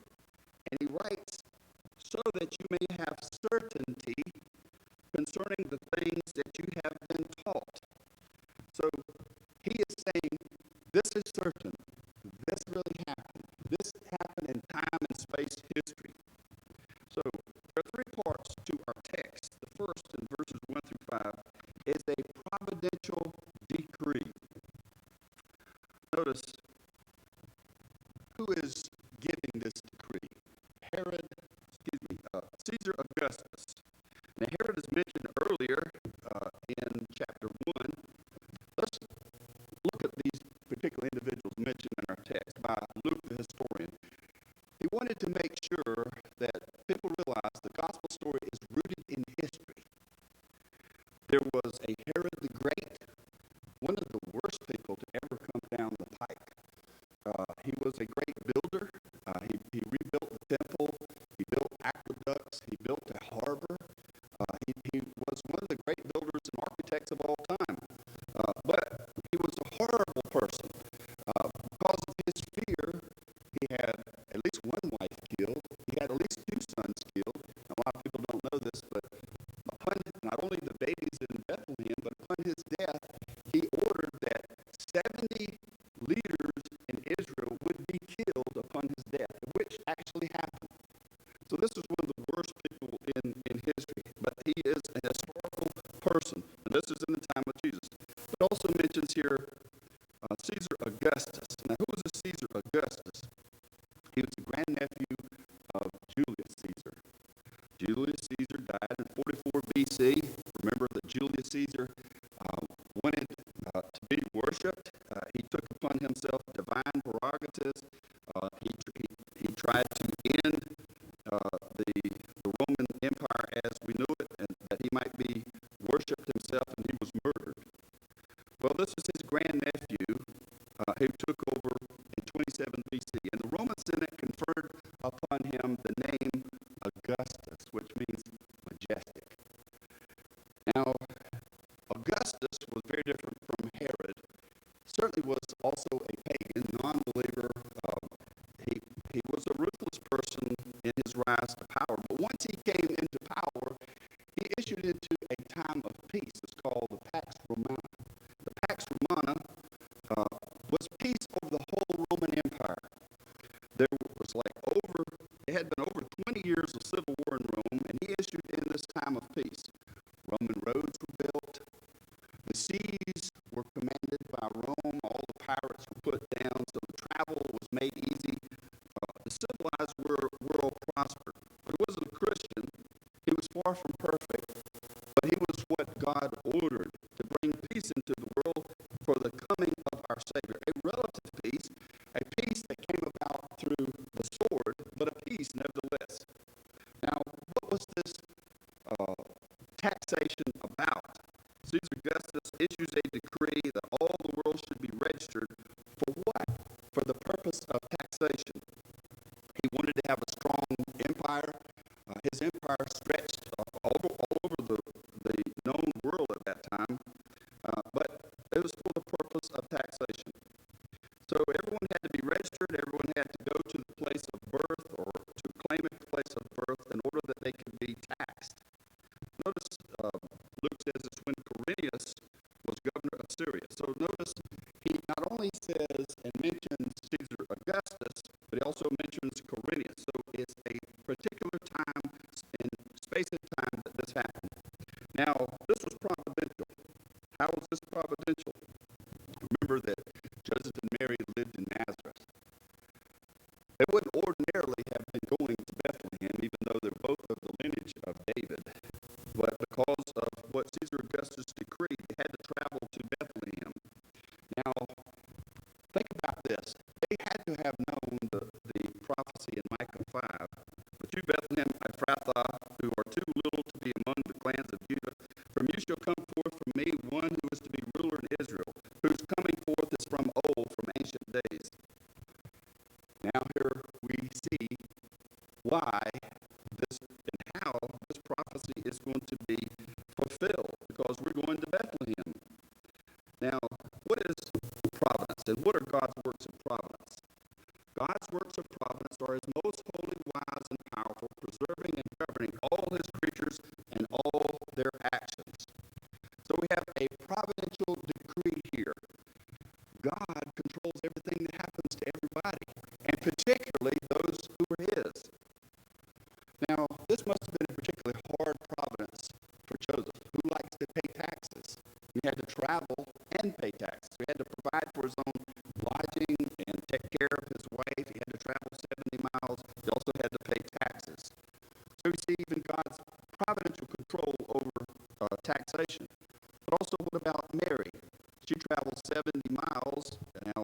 and he writes so that you may have certainty concerning the things that you have been taught. So he is saying, this is certain. This really happened. This happened in time and space history. So there are three parts to our text. The first, in verses 1 through 5, is a providential decree. Notice who is giving this decree. Caesar Augustus. Now Herod is mentioned earlier in chapter 1. Let's look at these particular individuals mentioned in our text by Luke the historian. He wanted to make sure that people realize the gospel story is rooted in history. There was a Herod the Great, one of the worst people to ever come down the pike. He was a great builder. He rebuilt the temple. He built aqueducts. He built a harbor. He was one of the great builders and architects of all time. But he was a horrible person. Because of his fear, he had at least one wife killed. He had at least two sons killed. A lot of people don't know this, but upon not only the babies in Bethlehem, but upon his death, he ordered that 70 leaders in Israel would be killed upon his death, which actually happened. So this is one of the worst people in history, but he is a historical person, and this is in the time of Jesus. It also mentions here Caesar Augustus. Now, who was this Caesar Augustus? He was the grandnephew of Julius Caesar. Julius Caesar died in 44 BC. Remember that Julius Caesar wanted to be worshipped. He took upon himself divine prerogatives. He tried to end the Roman Empire as we knew it, and that he might be worshipped himself, and he was murdered. Well, this is his grandnephew who took over in 27 BC, and the Roman Senate conferred upon him the name Augustus, which means majestic. Now, Augustus was very different from Herod. Certainly was also a pagan, non-believer. He was a ruthless person in his rise to power. But once he came into power, he issued into a time of peace. The seas were commanded by Rome. All the pirates were put down, so travel was made easy. The civilized world prospered. But he wasn't a Christian. He was far from perfect, but he was what God ordered to bring peace into the world for the coming of our Savior. A relative peace, a peace that came about through the sword, but a peace nevertheless. Now, what was this taxation about? Caesar Augustus issues a decree that all the world should be registered for what? For the purpose of taxation. He wanted to have a strong empire. His empire stretched all over the known world at that time, but it was for the purpose of taxation. So everyone had to be registered. Everyone had to go to the place of birth or to claim a place of birth in order that they could be taxed. Notice Luke says it's when Quirinius was governor of Syria. So notice he not only says and mentions Caesar Augustus, but he also mentions Quirinius. So it's a particular time and space of time that this happened. Now, this was providential. How was this providential? Remember that Joseph and Mary lived in Nazareth. They wouldn't ordinarily have been going to Bethlehem, even though they're both of the lineage of David. But because of what Caesar Augustus decreed, they had to travel to Bethlehem. Now, think about this. They had to have known the prophecy in Micah 5. But you, Bethlehem Ephrathah, who are too little to be among the clans of Judah, from you shall come forth from me one who is to be ruler in Israel, whose coming forth is from old, from ancient days. Now here we see why this and how this prophecy is going to be fulfilled, because we're going to Bethlehem. Now, what is providence, and what are God's works of providence? God's works of providence are his most holy, wise, and powerful, preserving and governing all his creatures and all their actions. So we have a providential decree here. God controls everything that happens to everybody, and particularly those who are his. Now, this must have been a particularly hard providence for Joseph, who likes to pay taxes. He had to travel and pay taxes. He had to provide for his own lodging and take care of his wife. He had to travel 70 miles. He also had to pay taxes. So we see even God's providential control over taxation. But also, what about Mary? She traveled 70 miles. Now,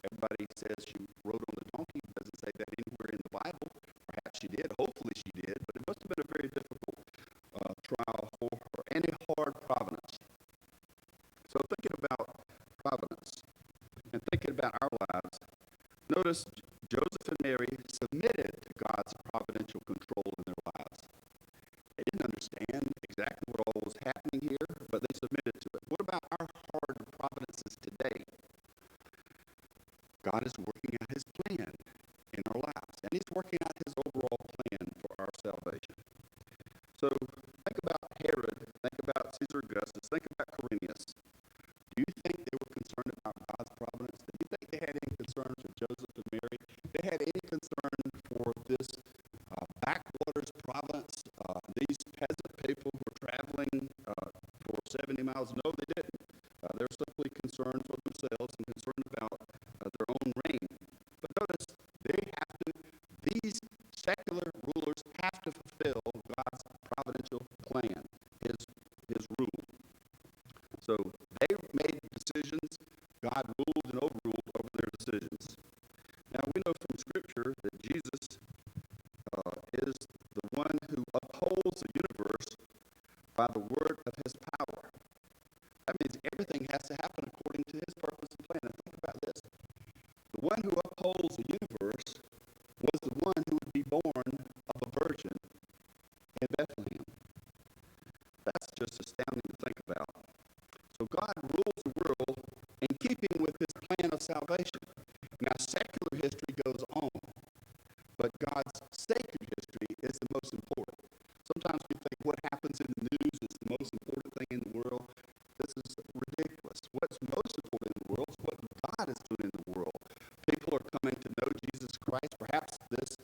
everybody says she rode on a donkey. It doesn't say that anywhere in the Bible. Perhaps she did. Hopefully she did. But it must have been a very difficult trial for her, and a hard providence. So thinking about providence and thinking about our lives, notice Joseph and Mary submitted to God's providential control in their lives. They didn't understand exactly what all was happening here, but they submitted to it. What about our hard providences today? God is working out his plan in our lives, and he's working out his overall plan for our salvation. So think about Herod, think about Caesar Augustus, think about Quirinius. Do you think they were concerned about God's providence? Do you think they had any concern for Joseph and Mary? They had any concern for this backwaters province, these peasant people who were traveling for 70 miles? No, they didn't. They were simply concerned for themselves and concerned about their own reign. But notice, these secular rulers have to fulfill God's providential plan, his rule. So they made decisions. God ruled and overruled over their decisions. Now we know from Scripture that Jesus is the one who upholds the universe by the word of his power. That means everything has to happen according to his purpose and plan. And think about this. The one who upholds the universe was the one who would be born of a virgin in Bethlehem. That's just astounding to think about. So God rules the world in keeping with his plan of salvation. Now, secular history goes on, but God's sacred history is the most important. Sometimes we think what happens in the news is the most important thing in the world. This is ridiculous. What's most important in the world is what God is doing in the world. People are coming to know Jesus Christ. Perhaps this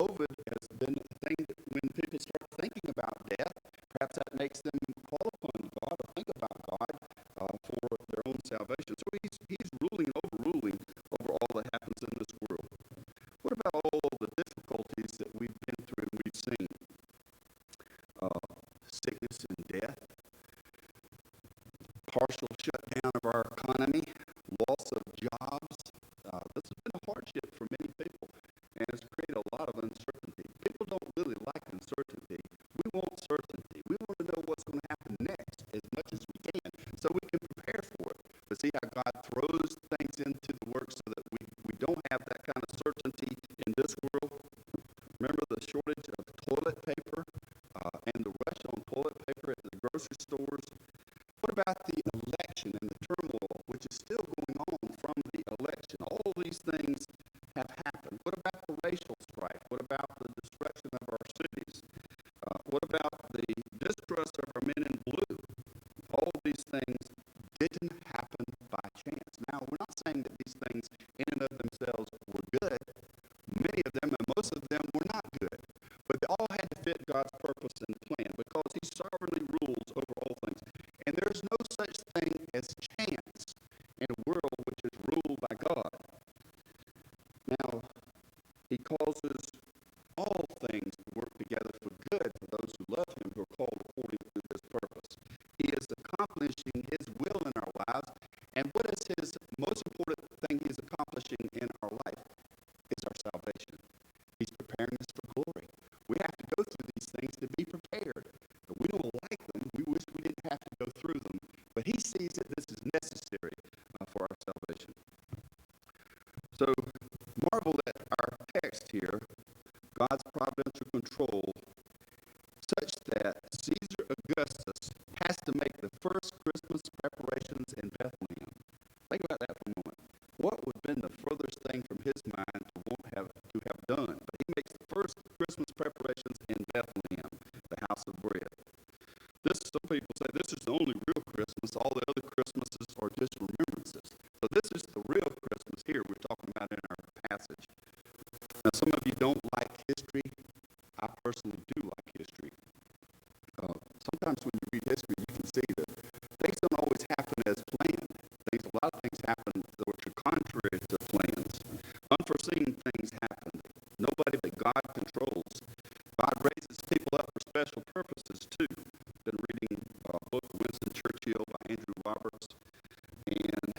COVID has been a thing that when people start thinking about death, perhaps that makes them call upon God or think about God salvation. So he's ruling and overruling over all that happens in this world. What about all the difficulties that we've been through and we've seen? Sickness and death, partial shutdown of our economy, loss of jobs. This has been a hardship for many people, and it's created a lot of uncertainty. People don't really like uncertainty. We want certainty. We want to know what's going to happen next as much as we can so we can prepare for it. But see how God throws things into the work so that we don't have that kind of certainty in this world. Remember the shortage of toilet paper and the rush on toilet paper at the grocery stores? What about the election and the turmoil, which is still going on from the election? All these things have happened. What about the racial strife? What about the destruction of our cities? What about the distrust of our men in blue? All these things didn't happen by chance. Now, we're not saying that these things in and of themselves were good. Many of them and most of them were not good. But they all had to fit God's purpose and plan because he sovereignly rules over all things. And there is no such thing as chance in a world which is ruled by God. Now, he causes all things to work together for good for those who love him, who are called according to his purpose. He is accomplishing his will in our lives. And what is his most important thing he's accomplishing in our life? It's our salvation. He's preparing us for glory. We have to go through these things to be prepared. We don't like them. We wish we didn't have to go through them. But he sees that this is necessary for our salvation. So marvel at our text here, God's providential control, such that Caesar Augustus has to make the first Christmas preparations in Bethlehem. Think about that for a moment. What would have been the furthest thing from his mind to have done? But he makes the first Christmas preparations in Bethlehem, the house of bread. Some people say this is the only real Christmas. All the other Christmases are just remembrances. So this is the real Christmas here we're talking about in our passage. Now, some of you don't like history. I personally do like history. Sometimes when you read history, you can see that things don't always happen as planned. A lot of things happen which are contrary to plans. Unforeseen things happen. Nobody but God controls. God raises people up for special purposes too. Been reading a book, Winston Churchill by Andrew Roberts, and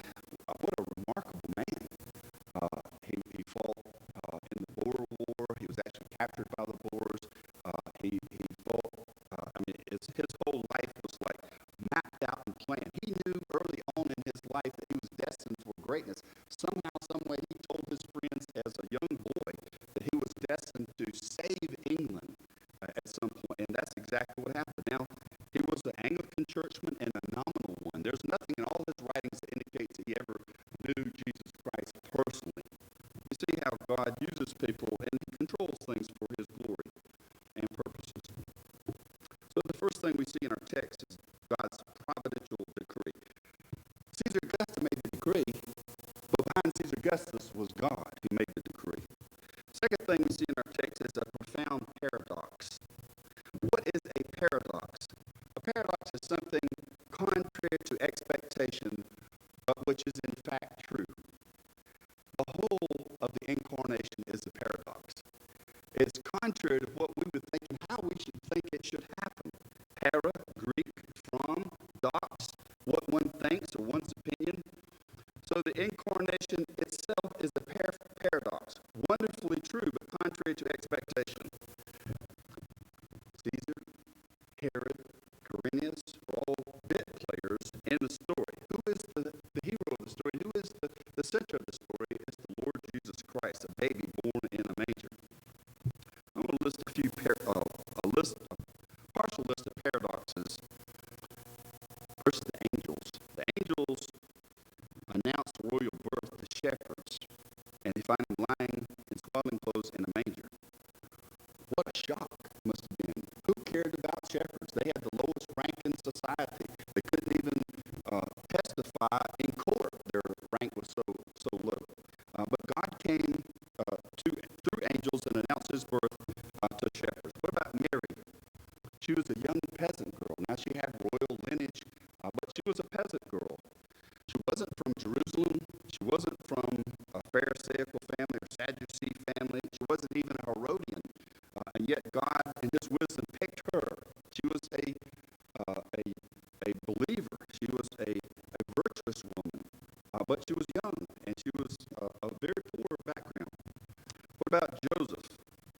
what a remarkable man. He fought in the Boer War. He was actually captured by the Boers. He fought. His whole life was like mapped out and planned. He knew early on in his life that he was destined for greatness. Somehow, some way, he told his friends as a young boy that he was destined to save England at some point, and that's exactly what happened. Now, he was an Anglican churchman and a nominal one. There's nothing in all his writings that indicates that he ever knew Jesus Christ personally. You see how God uses people and he controls things for his glory and purposes. So the first thing we see in our text is God's providential decree. Caesar Augustus made the decree, but behind Caesar Augustus was God who made the decree. Second thing we see in our text is a profound paradox. What is a paradox? A paradox is something contrary to expectation, but which is in fact true. The whole of the Incarnation is a paradox. It's contrary to what we would think and how we should think it should happen. Para, Greek, from, dox, what one thinks or one's opinion. So the Incarnation itself is a paradox, wonderfully true, but contrary to expectation. Caesar, Herod, Quirinius are all bit players in the story. Who is the hero of the story? Who is the center of the story? It's the Lord Jesus Christ, a baby born in a manger. I'm going to list a partial list of paradoxes. First, the angels. The angels announce the royal birth to shepherds, and they find him lying in swaddling clothes in a manger. What a shock must have been. Who cared about shepherds? They had the lowest rank in society. They couldn't even testify in court. Their rank was so low. But God came through angels and announced his birth to shepherds. What about Mary? She was a young peasant girl. Now she had royal lineage, but she was a peasant girl. She wasn't from Jerusalem. She wasn't from a Pharisaical family or Sadducee family. She wasn't even a Herodian. And yet God, in his wisdom, picked her. She was a believer. She was a virtuous woman. But she was young, and she was a very poor background. What about Joseph,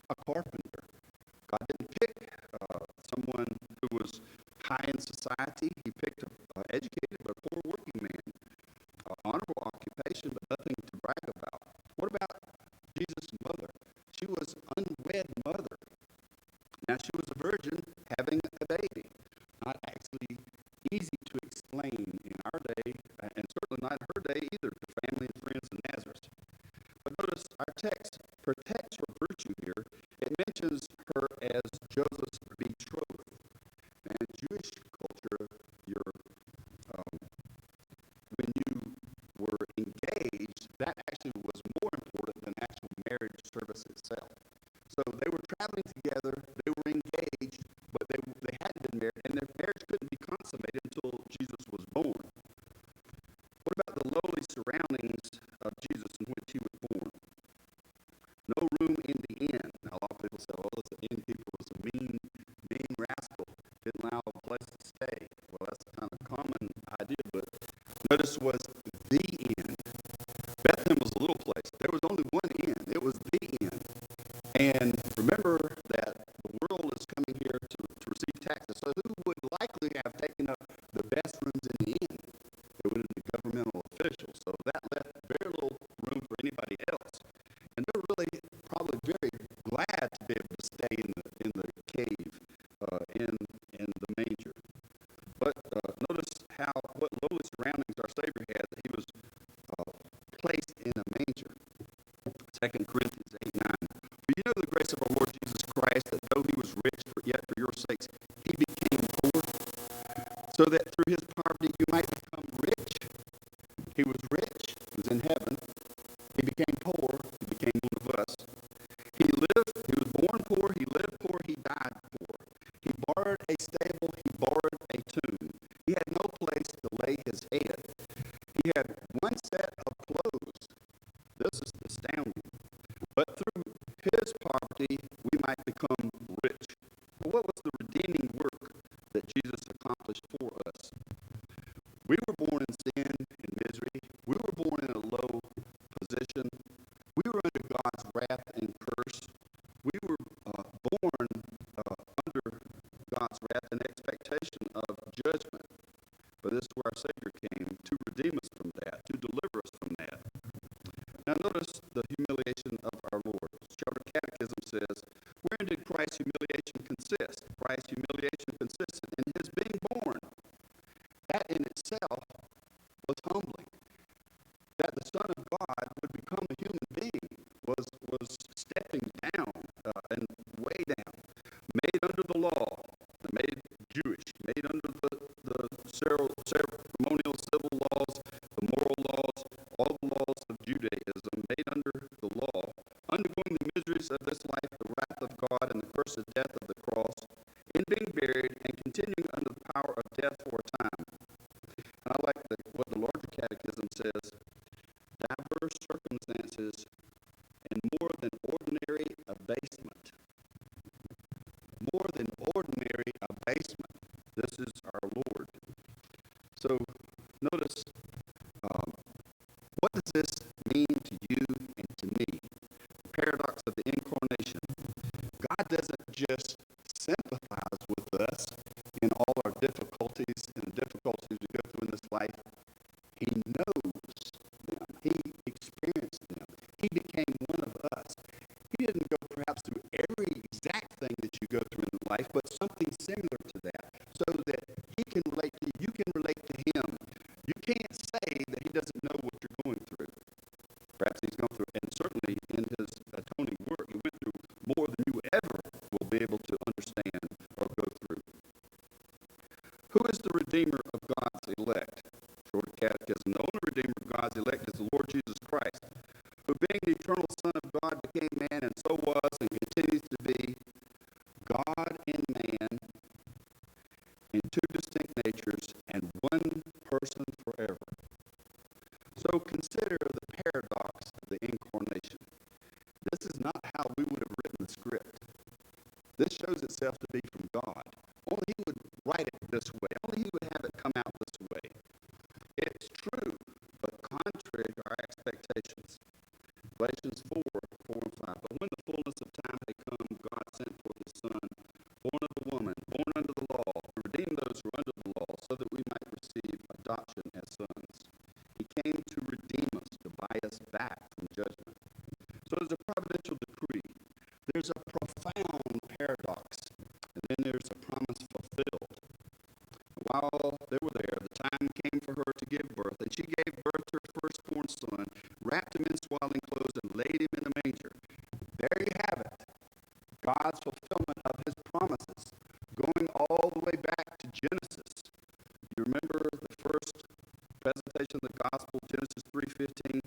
a carpenter? God didn't pick someone who was high in society. He picked an educated but poor working man. Honorable occupation, but nothing to brag about. What about Jesus' mother? She was unwed mother. Now, she was a virgin having a baby. Not actually easy to explain in our day, and certainly not in her day either, to family and friends in Nazareth. But notice our text protects her virtue here. It mentions her as Joseph's betrothed. And in Jewish culture, when you were engaged, that actually was more important than actual marriage service itself. So they were traveling together, they were engaged, but they hadn't been married, and their marriage couldn't be consummated until Jesus was born. What about the lowly surroundings of Jesus in which he was born? No room in the inn. Now, a lot of people say, well, this innkeeper was a mean rascal, didn't allow a place to stay. Well, that's kind of a common idea, but notice was the inn. Bethlehem was a little place. There was only one inn. It was the inn. And remember that the world is coming here to receive taxes. So who would likely have taken up the best rooms in the inn? It would have been governmental officials. So that left very little room for anybody else. And they're really probably very glad to be able to stay in the cave, in the manger. But notice what lowly surroundings our Savior had. He was placed in a manger. 2 Corinthians 8:9. For you know the grace of our Lord Jesus Christ, that though he was rich, yet for your sakes he became poor, so that through his poverty you might become rich. He was rich, he was in heaven. He became poor, he became one of us. He was born poor, he lived poor, he died poor. He borrowed a stable, he borrowed a tomb. He had no place to lay his head. He had one set of clothes. This is astounding. But through his poverty, we might become rich. Well, what was the redeeming work that Jesus accomplished for us? We were born in sin and misery. We were born in a low position. We were under God's wrath and curse. We were born under God's wrath and expectation of judgment. But this is where our Savior came to redeem us from that, to deliver us from that. Now notice the humiliation of our Lord. Charter Catechism says, wherein did Christ's humiliation consist? Christ's humiliation consisted in his being born. That in itself was humbling. That the Son of God would become a human being was stepping down and way down. Made under the law, made Jewish, made under the ceremonial civil laws, the moral laws, all the laws of Judaism, made under the law, undergoing the miseries of this life, the wrath of God, and the curse of death of the cross, in being buried and continuing under the power of death for a time. And I like what the larger catechism says, diverse circumstances and more than ordinary abasement. More than ordinary abasement. This is our Lord. So notice, what does this mean to you and to me? The paradox of the Incarnation. God doesn't just sympathize with us in all our difficulties and the difficulties we go through in this life. He knows them. He experienced them. He became one of us. He didn't go perhaps through every exact thing that you go through in life, but something similar to that, so that he can relate to you. You can relate to him. You can't say that he doesn't know what you're going through. Perhaps he's gone through, and certainly in his atoning work, he went through more than you ever will be able to understand or go through. Who is the Redeemer of God's elect? So consider the paradox of the Incarnation. This is not how we would have written the script. This shows itself to be from God. Only he would write it this way. Only he would have it come out this way. It's true, but contrary to our expectations. Galatians 4:4 and 5. But when the fullness of time had come, God sent forth his Son, born of a woman, born under the law, to redeem those who are under the law, so that we might receive adoption as sons. He came to redeem us, to buy us back from judgment. So there's a providential decree. There's a profound paradox, and then there's a promise fulfilled. While they were there, the time came for her to give birth, and she gave birth to her firstborn son, wrapped him in swaddling clothes, and laid him in the manger. There you have it. God's fulfillment of his promises, going all the way back to Genesis. You remember the first presentation of the gospel, Genesis 3:15?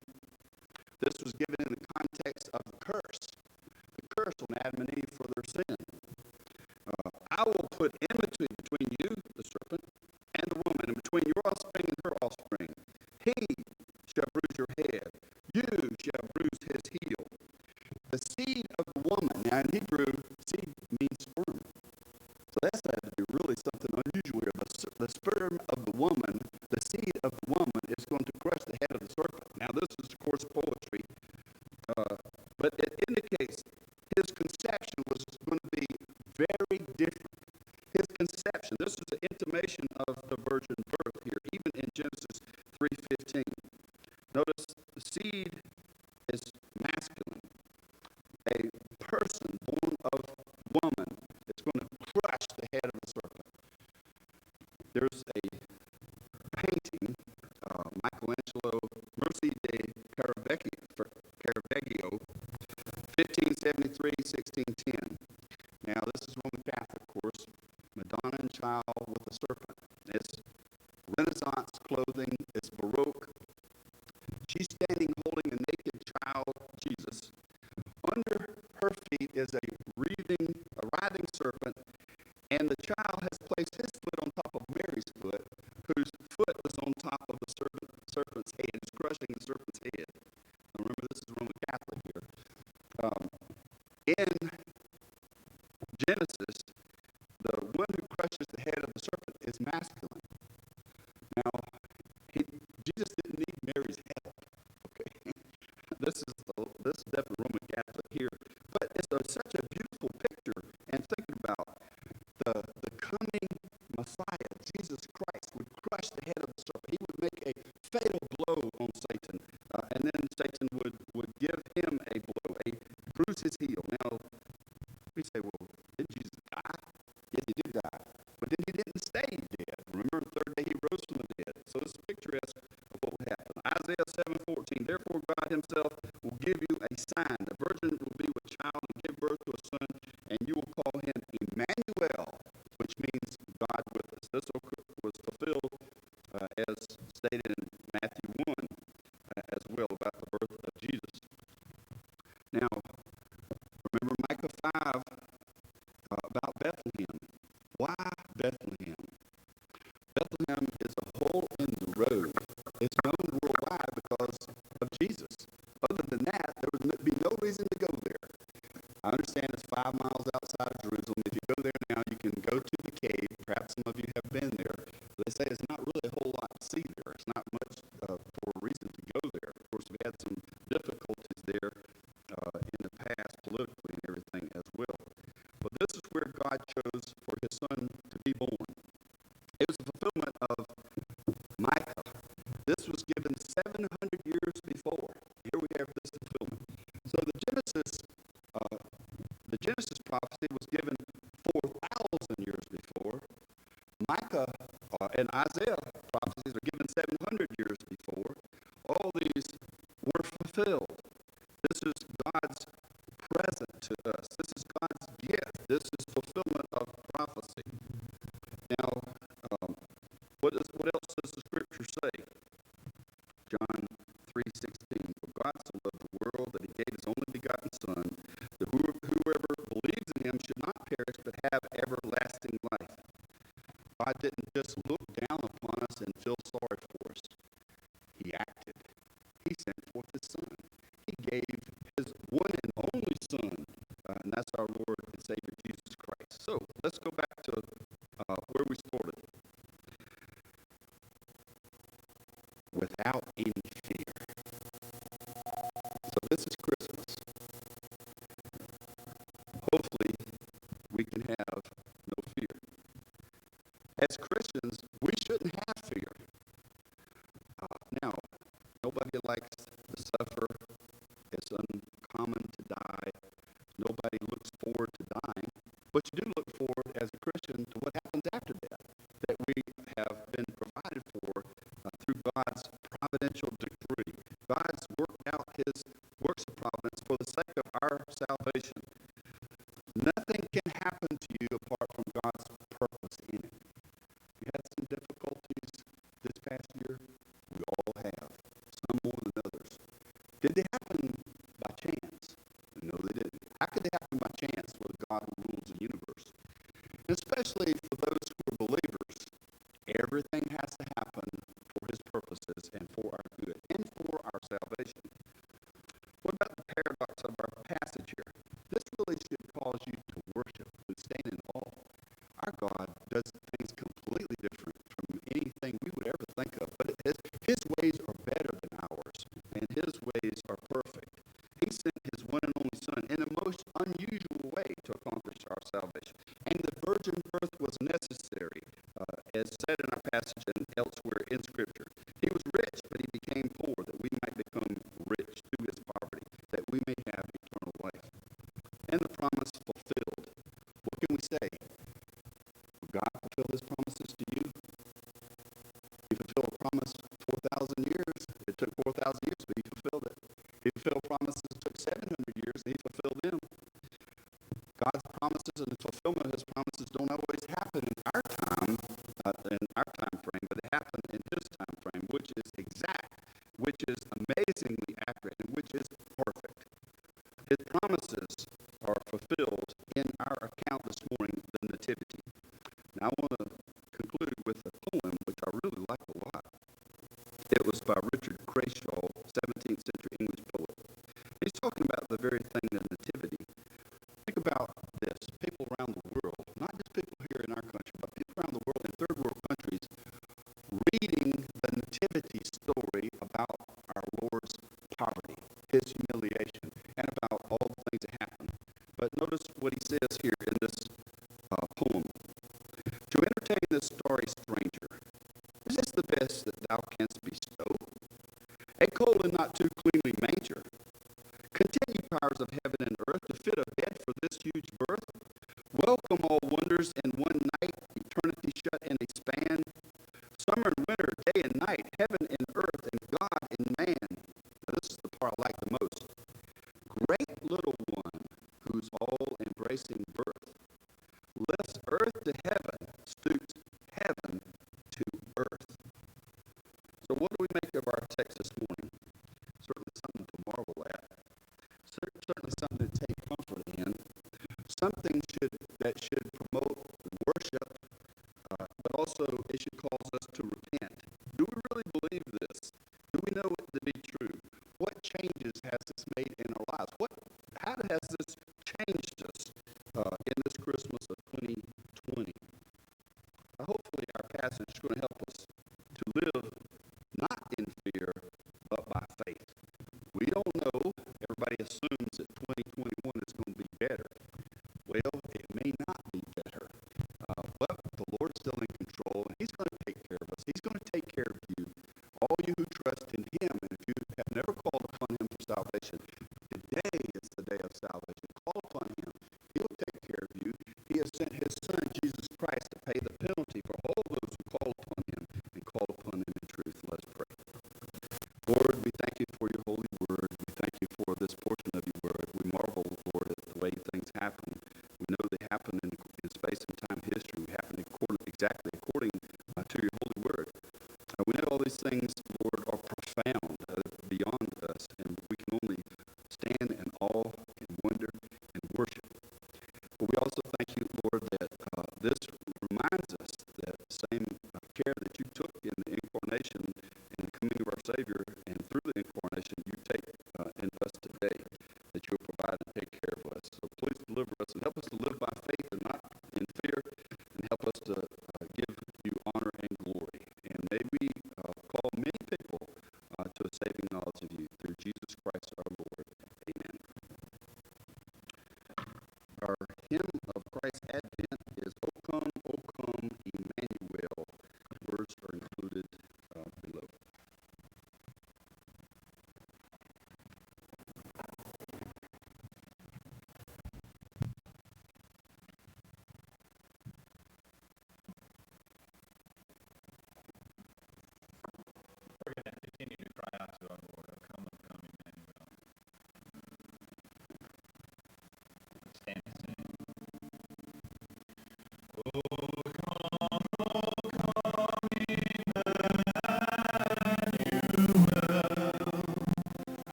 This was given in the context of the curse on Adam and Eve for their sin. I will put enmity between you, the serpent, and the woman, and between your offspring and her offspring. He shall bruise your head. You shall bruise his heel. The seed of the woman, now in Hebrew, seed means sperm. So that's had to be really something unusual here. The sperm of the woman, the seed of the woman is going to crush the head of the serpent. Now this is, of course, poetry, but it indicates his conception was going to be very different. His conception, this is an intimation of the virgin birth here, even in Genesis 3:15. Notice the seed is masculine. A person born of woman is going to crush the head of the serpent. There's a painting, Michelangelo Mercy de Caravaggio, 1573-1610. Now, this is Roman Catholic, of course. Madonna and Child with a serpent. It's Renaissance clothing. It's Baroque. She's standing holding a naked child, Jesus. Under her feet is a writhing serpent, and the child has placed his foot on top of Mary's foot, whose foot is on top of the serpent's head. It's crushing the serpent's head. Now remember, this is Roman Catholic here. In Genesis, the one who crushes the head of the serpent is masculine. Now, Jesus didn't need Mary's help. Okay, this is definitely Roman Catholic here, but it's such a beautiful picture. And thinking about the coming Messiah, Jesus Christ, would crush the head of the serpent. He would make a fatal blow on Satan, and then Satan would give him a blow, bruise his heel. Now, we say, well, did Jesus die? Yes, he did die. But then he didn't stay dead. Remember, the third day he rose from the dead. So it's picturesque of what would happen. Isaiah 7:14, therefore God himself will give you a sign. The virgin will be with child and give birth to a son, and you will call him Emmanuel, which means God with us. This was fulfilled as stated in Matthew 1 as well about the birth of Jesus. Now, remember Micah 5 about Bethlehem. Why Bethlehem? Bethlehem is a hole in the road. It's known worldwide because of Jesus. Other than that, there would be no reason to go there. I understand it's 5 miles outside of Jerusalem. If you go there now, you can go to the cave. Perhaps some of you have been there. They say it's not really a whole lot to see there. It's not much for a reason to go there. Of course, we had some difficulties there in the past, politically and everything as well. But this is where God chose for his son to be born. It was the fulfillment of Micah. This was given 700 years before. Here we have this fulfillment. So the Genesis prophecy was given 4,000 years before. Micah and Isaiah prophecies are given 700 years before. All these were fulfilled. This is God's present to us. This is God's gift. This is fulfillment of prophecy. Now, what else does the scripture say? John 3:16. For God so loved the world that he gave his only begotten Son, that whoever believes in him should not perish but have everlasting life. God didn't just look down upon us and feel sorry for us. He acted. without any fear. So this is Christmas. Hopefully, we can have no fear. As Christians, we shouldn't have fear. Now, nobody likes to suffer. It's uncommon to die. Nobody looks forward to dying. But you do look forward as a Christian to what happens after death, that we have been provided for through God's providential decree. God's worked out his works of providence for the sake of our salvation. Nothing can happen to you apart from God's purpose in it. You had some difficulties this past year? We all have, some more than others. Did they happen by chance? No, they didn't. How could they happen by chance with God who rules the universe? And especially for those who are believers, everything has to happen for his purposes and for our good and for our salvation. What about the paradox of our passage here? This really should cause you to worship and stand in awe. Our God does things completely different from anything we would ever think of, but his ways are better than ours, and his ways are perfect. He sent his one and only Son in the most unusual way to accomplish our salvation. And the virgin birth was necessary, as said in our passage and elsewhere in Scripture. He was rich, but he became poor, that we might become rich through his poverty, that we may have eternal life. And the promise fulfilled. What can we say? Will God fulfill his promises to you? He fulfilled a promise 4,000 years. It took 4,000 years, but he fulfilled it. He fulfilled promises that took 700 years, and he fulfilled them. God's promises and the fulfillment of his promises don't always happen in our time frame, but they happen in his time frame, which is exact, which is amazingly accurate, and which is perfect. His promises are fulfilled in our account this morning, the Nativity. Now I want to conclude with a poem which I really like a lot. It was by Richard Crashaw, 17th century English poet. He's talking about the very thing, the Nativity. Think about this. People around the world, not just people here in our country, but people around the world in third world countries, reading the Nativity story about our Lord's poverty, his humiliation, and about all the things that happened. But notice what he says here in this poem. To entertain this starry stranger, is this the best that thou canst bestow? A cold and not too cleanly manger. Continue, powers of heaven and earth, to fit a bed for this huge birth. Welcome all wonders in one night, eternity shut in a span. Summer and winter, day and night, heaven and earth, and God and man. Now this is the part I like the most. Great little one, whose all-embracing birth lifts earth to heaven, stoops heaven to earth. So what do we make of our text this morning? Certainly something to marvel at. Certainly something to take comfort in. Something that should promote worship, but also it should cause us to repent. Do we really believe this? Do we know it to be true? What changes has this made in our lives? How has this changed us in this Christmas of 2020? Hopefully our passage is going to help us to live not in fear, but by faith. We don't know. Everybody assumes that 2021 is going to be better. Well, it may not be better, but the Lord's still in control, and he's going to take care of us. He's going to take care of you, all you who trust in him. And if you have never called upon him for salvation, today is the day of salvation. Call upon him. He will take care of you. He has sent his Son, Jesus Christ, to pay the penalty for all those who call upon him and call upon him in truth. Let us pray. Lord, we thank you for your holy word. We thank you for this portion of your word. We marvel, Lord, at the way things happen. We know they happen in space and time history. We happen exactly according to your holy word. We know all these things, Lord, are profound, beyond us, and we can only stand in awe and wonder and worship. But we also thank you, Lord, that this reminds us that the same care that you took in the incarnation and the coming of our Savior